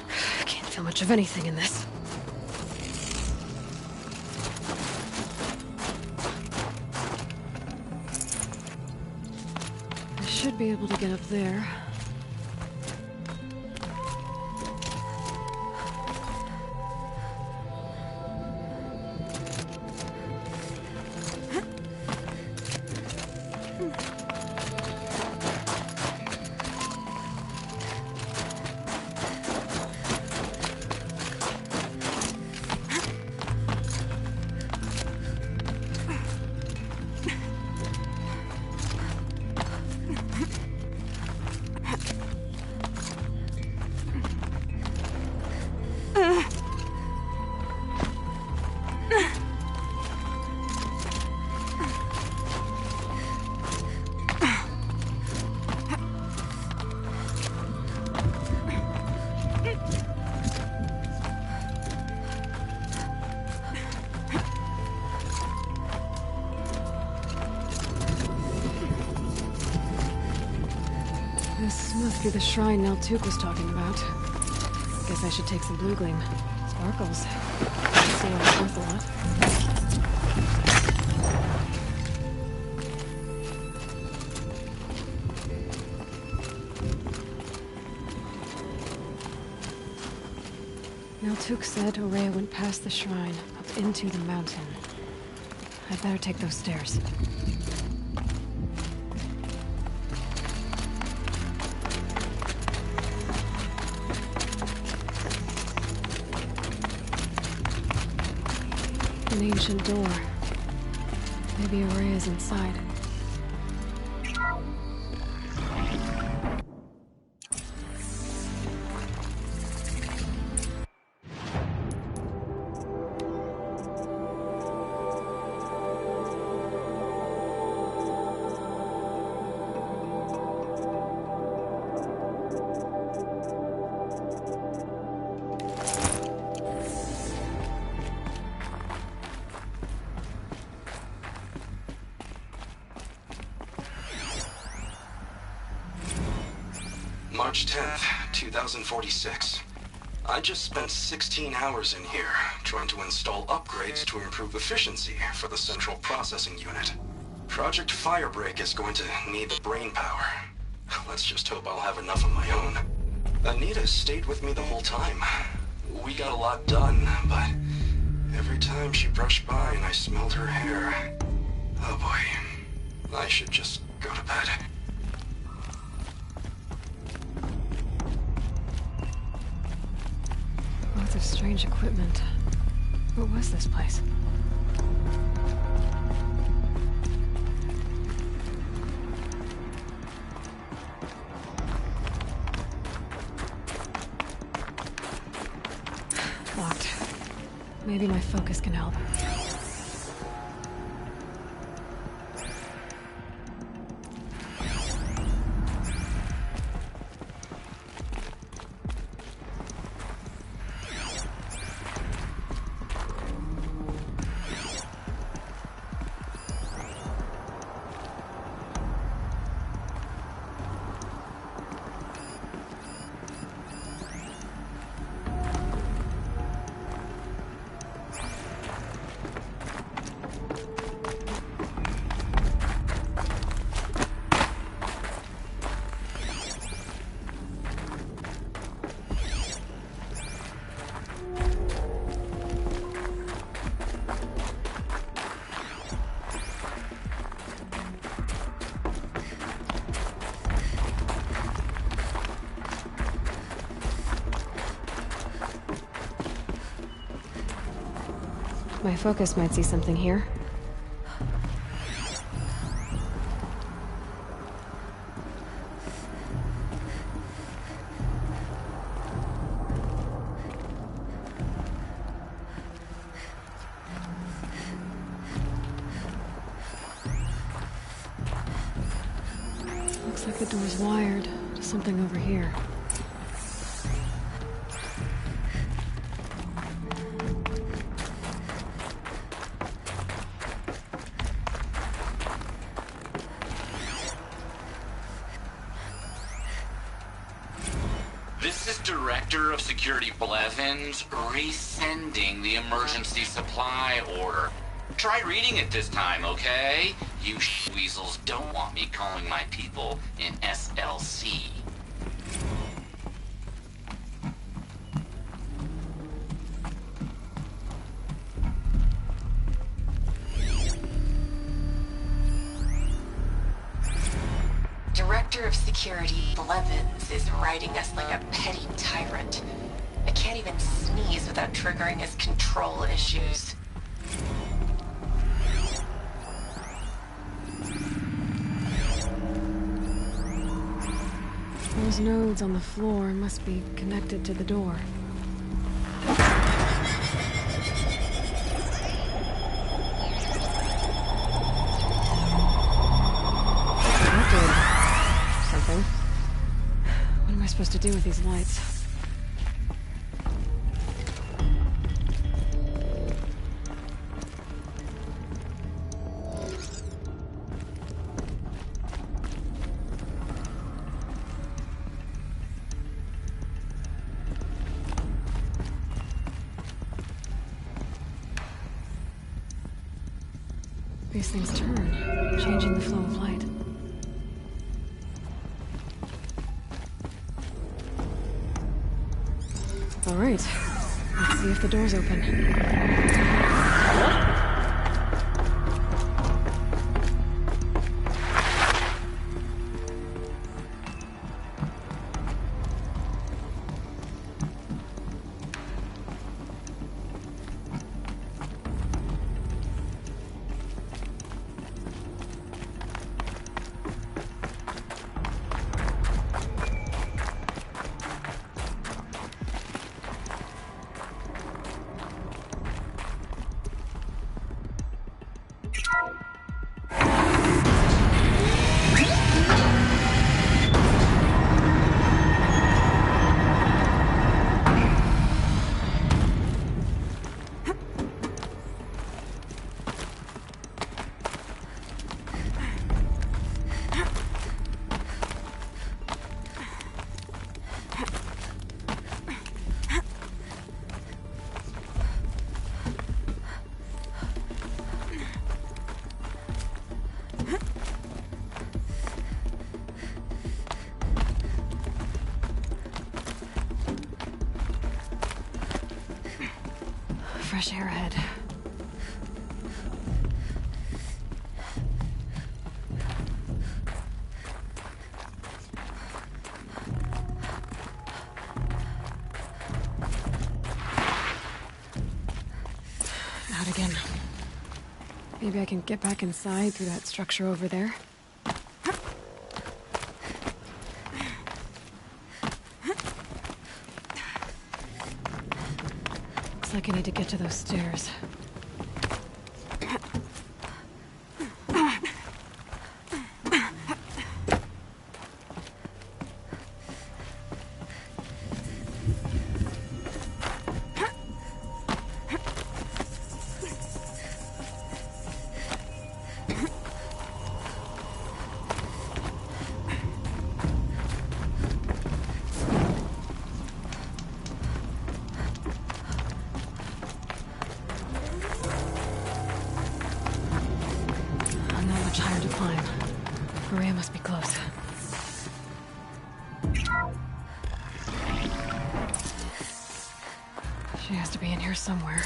I can't feel much of anything in this. I should be able to get up there. This must be the shrine Naltuk was talking about. Guess I should take some blue gleam. Sparkles. See how it's worth a lot. Naltuk said Aurea went past the shrine, up into the mountain. I'd better take those stairs. An ancient door. Maybe Aurea's inside. March 10th, 2046. I just spent 16 hours in here, trying to install upgrades to improve efficiency for the central processing unit. Project Firebreak is going to need the brain power. Let's just hope I'll have enough of my own. Anita stayed with me the whole time. We got a lot done, but every time she brushed by and I smelled her hair... Oh boy. I should just go to bed. Lots of strange equipment. What was this place? Locked. Maybe my focus can help. My focus might see something here. Looks like the door's wired to something over here. This is Director of Security Blevins resending the emergency supply order. Try reading it this time, okay? You weasels don't want me calling my people in SLC. Director of Security Blevins is riding us like a petty tyrant. I can't even sneeze without triggering his control issues. Those nodes on the floor must be connected to the door. Something. What am I supposed to do with these lights? These things turn, changing the flow of light. All right, let's see if the door's open. Fresh air ahead. Out again. Maybe I can get back inside through that structure over there. Looks like I need to get to those stairs. Maria must be close. She has to be in here somewhere.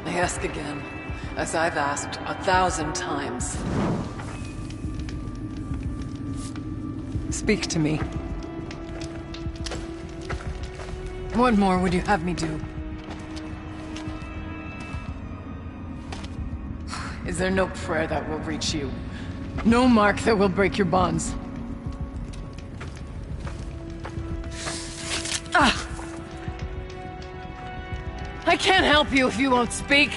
I ask again, as I've asked 1,000 times. Speak to me. What more would you have me do? Is there no prayer that will reach you? No mark that will break your bonds? I can't help you if you won't speak.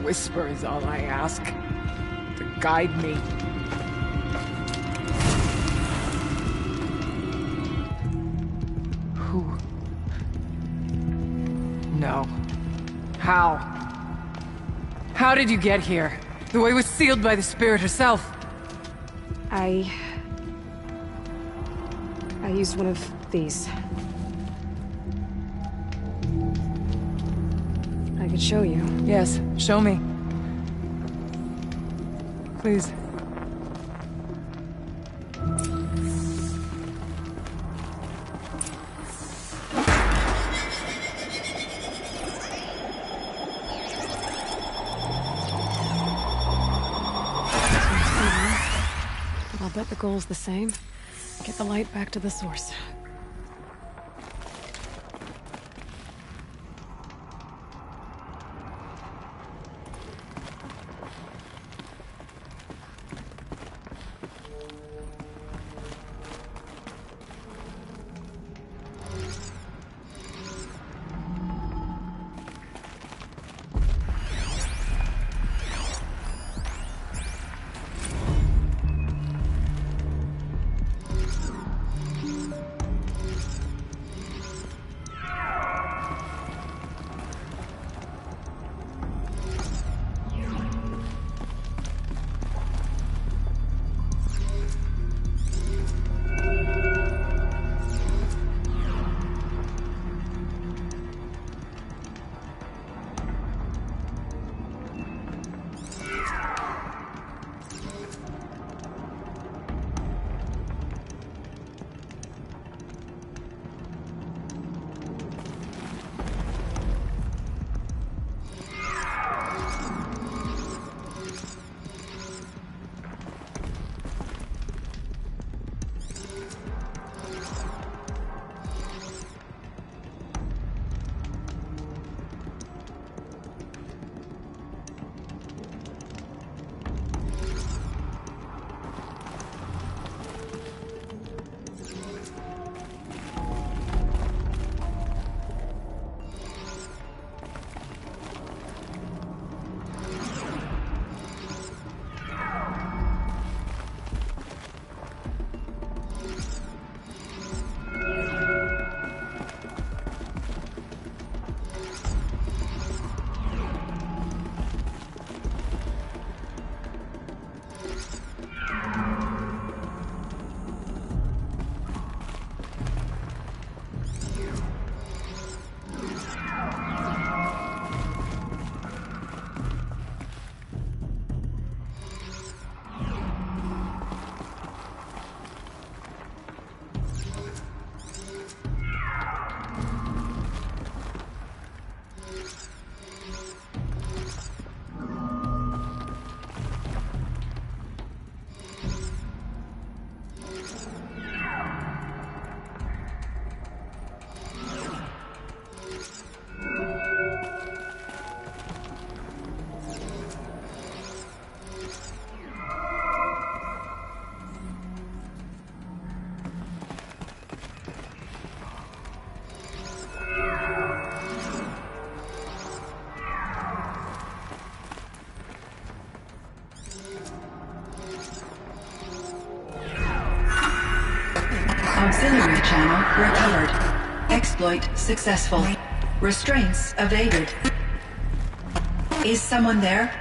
Whisper is all I ask. To guide me. Who? No. How? How did you get here? The way was sealed by the spirit herself. I used one of these. I could show you. Yes, show me. Please. bet the goal's the same. Get the light back to the source. Auxiliary channel recovered. Exploit successful. Restraints evaded. Is someone there?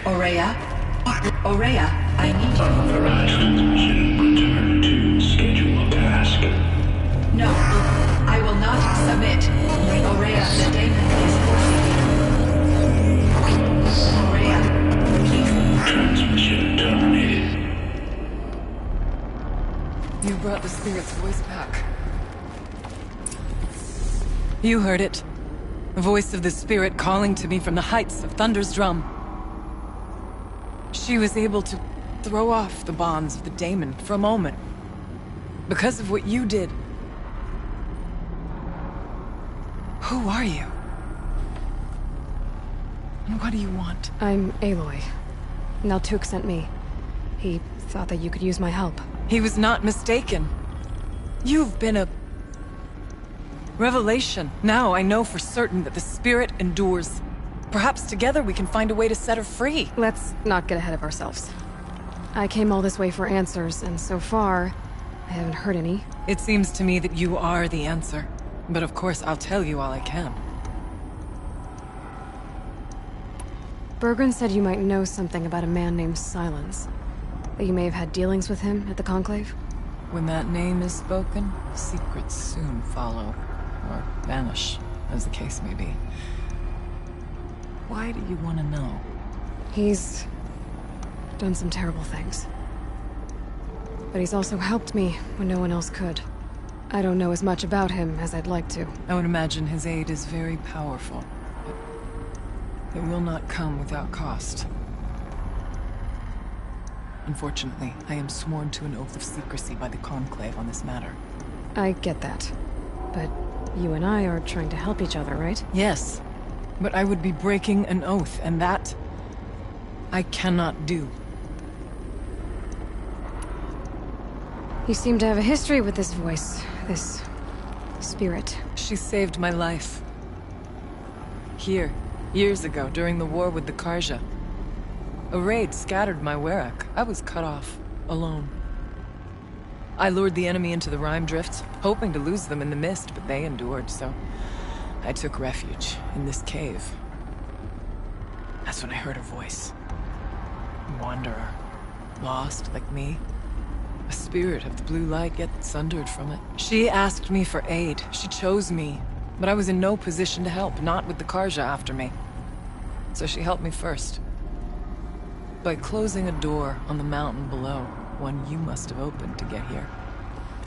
Aurea? Aurea, I need you. Authorized transmission. Return to scheduled task. No, I will not submit. Aurea, the daemon is forcing me. Aurea, Transmission terminated. You brought the spirit's voice back. You heard it. The voice of the spirit calling to me from the heights of Thunder's drum. She was able to throw off the bonds of the daemon for a moment. Because of what you did. Who are you? And what do you want? I'm Aloy. Naltuk sent me. He thought that you could use my help. He was not mistaken. You've been a revelation. Now I know for certain that the spirit endures. Perhaps together we can find a way to set her free. Let's not get ahead of ourselves. I came all this way for answers, and so far, I haven't heard any. It seems to me that you are the answer. But of course, I'll tell you all I can. Bergren said you might know something about a man named Silence. That you may have had dealings with him at the Conclave? When that name is spoken, secrets soon follow. Or vanish, as the case may be. Why do you want to know? He's done some terrible things. But he's also helped me when no one else could. I don't know as much about him as I'd like to. I would imagine his aid is very powerful. But it will not come without cost. Unfortunately, I am sworn to an oath of secrecy by the Conclave on this matter. I get that. But you and I are trying to help each other, right? Yes, but I would be breaking an oath, and that I cannot do. You seem to have a history with this voice, this spirit. She saved my life. Here, years ago, during the war with the Karja. A raid scattered my Werak. I was cut off, alone. I lured the enemy into the Rime Drifts, hoping to lose them in the mist, but they endured, so I took refuge in this cave. That's when I heard her voice. A wanderer. Lost, like me. A spirit of the blue light, yet sundered from it. She asked me for aid. She chose me. But I was in no position to help, not with the Karja after me. So she helped me first. By closing a door on the mountain below, one you must have opened to get here.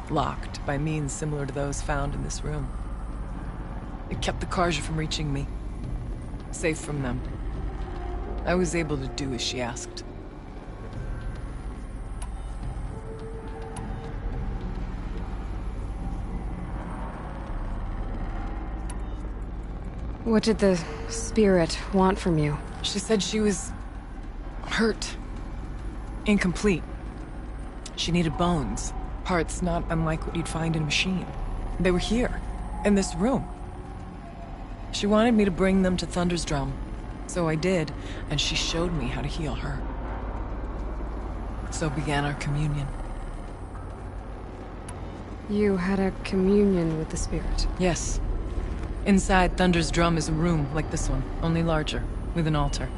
Locked by means similar to those found in this room. It kept the Karja from reaching me. Safe from them. I was able to do as she asked. What did the spirit want from you? She said she was hurt. Incomplete. She needed bones. Parts not unlike what you'd find in a machine. They were here, in this room. She wanted me to bring them to Thunder's Drum. So I did, and she showed me how to heal her. So began our communion. You had a communion with the spirit? Yes. Inside Thunder's Drum is a room like this one, only larger, with an altar.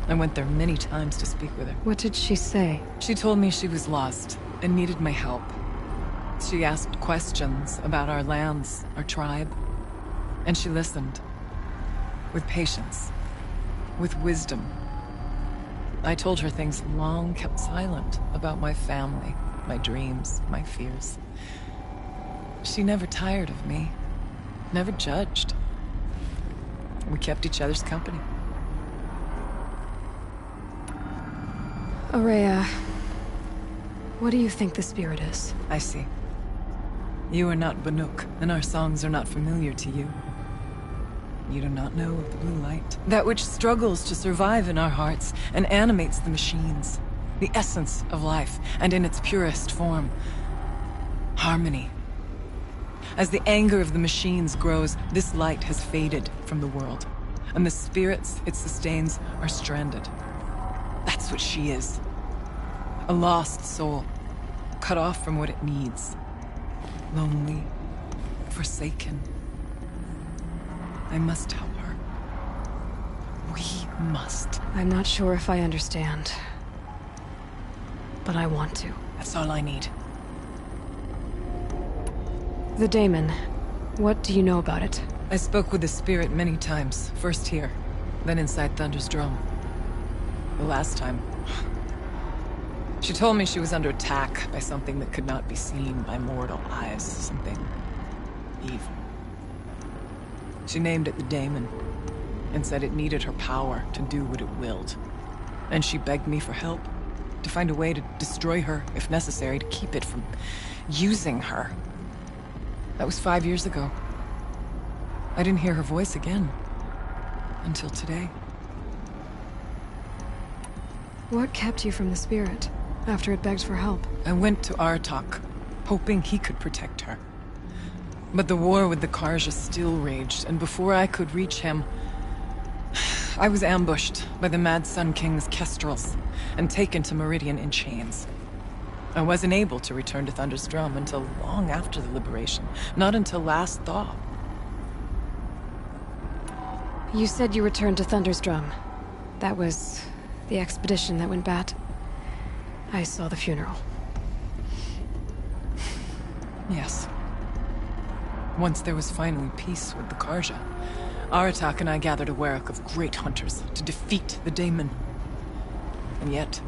I went there many times to speak with her. What did she say? She told me she was lost and needed my help. She asked questions about our lands, our tribe, and she listened. With patience. With wisdom. I told her things long kept silent about my family, my dreams, my fears. She never tired of me. Never judged. We kept each other's company. Aurea, what do you think the spirit is? I see. You are not Banuk, and our songs are not familiar to you. You do not know of the blue light. That which struggles to survive in our hearts and animates the machines. The essence of life, and in its purest form. Harmony. As the anger of the machines grows, this light has faded from the world. And the spirits it sustains are stranded. That's what she is. A lost soul. Cut off from what it needs. Lonely. Forsaken. I must help her. We must. I'm not sure if I understand. But I want to. That's all I need. The daemon. What do you know about it? I spoke with the spirit many times. First here, then inside Thunder's Drum. The last time... She told me she was under attack by something that could not be seen by mortal eyes. Something... evil. She named it the daemon, and said it needed her power to do what it willed. And she begged me for help, to find a way to destroy her, if necessary, to keep it from using her. That was 5 years ago. I didn't hear her voice again. Until today. What kept you from the spirit, after it begged for help? I went to Aratak, hoping he could protect her. But the war with the Karja still raged, and before I could reach him... I was ambushed by the Mad Sun King's kestrels, and taken to Meridian in chains. I wasn't able to return to Thunder's Drum until long after the liberation. Not until last thaw. You said you returned to Thunder's Drum. That was the expedition that went bad. I saw the funeral. Yes. Once there was finally peace with the Karja, Aratak and I gathered a Werak of great hunters to defeat the daemon. And yet...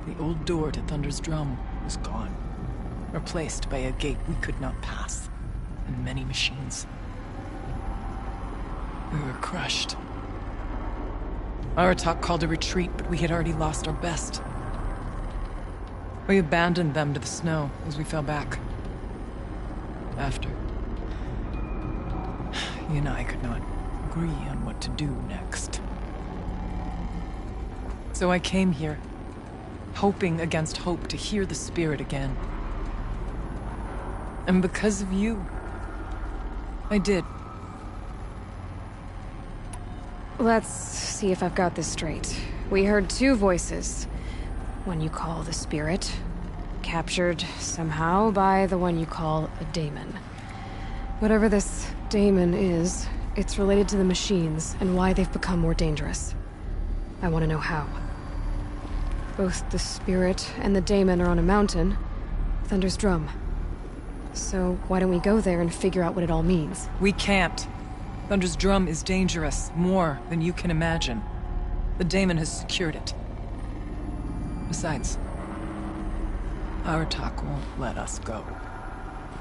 the old door to Thunder's Drum was gone, replaced by a gate we could not pass, and many machines. We were crushed. Aratak called a retreat, but we had already lost our best. We abandoned them to the snow as we fell back. After. You and I could not agree on what to do next. So I came here, hoping against hope to hear the spirit again. And because of you, I did. Let's see if I've got this straight. We heard two voices. One you call the spirit, captured somehow by the one you call a daemon. Whatever this daemon is, it's related to the machines and why they've become more dangerous. I want to know how. Both the spirit and the daemon are on a mountain, Thunder's Drum. So why don't we go there and figure out what it all means? We can't. Thunder's Drum is dangerous, more than you can imagine. The daemon has secured it. Besides, Aratak won't let us go.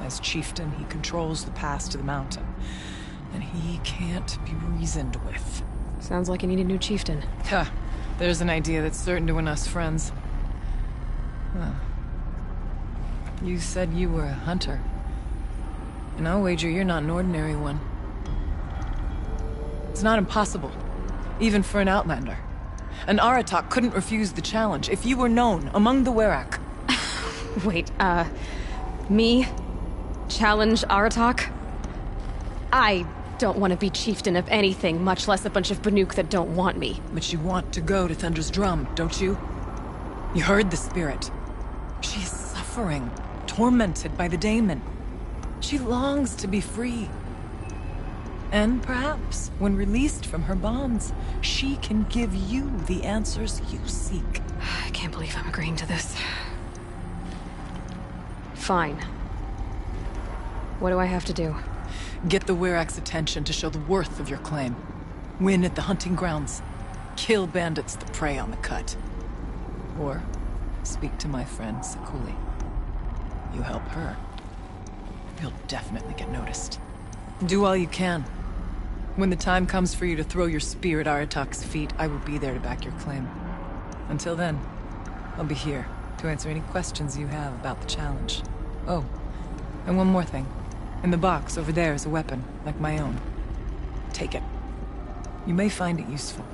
As chieftain, he controls the pass to the mountain, and he can't be reasoned with. Sounds like you need a new chieftain. Huh. There's an idea that's certain to win us friends. Huh. You said you were a hunter. And I'll wager you're not an ordinary one. It's not impossible, even for an outlander. An Aratak couldn't refuse the challenge if you were known among the Werak. Wait, me? Challenge Aratak? I don't want to be chieftain of anything, much less a bunch of Banuk that don't want me. But you want to go to Thunder's Drum, don't you? You heard the spirit. She is suffering, tormented by the daemon. She longs to be free. And perhaps, when released from her bonds, she can give you the answers you seek. I can't believe I'm agreeing to this. Fine. What do I have to do? Get the Werak's attention to show the worth of your claim. Win at the hunting grounds. Kill bandits that prey on the cut. Or speak to my friend Sakuli. You help her, you'll definitely get noticed. Do all you can. When the time comes for you to throw your spear at Aratak's feet, I will be there to back your claim. Until then, I'll be here to answer any questions you have about the challenge. Oh, and one more thing. In the box over there is a weapon, like my own. Take it. You may find it useful.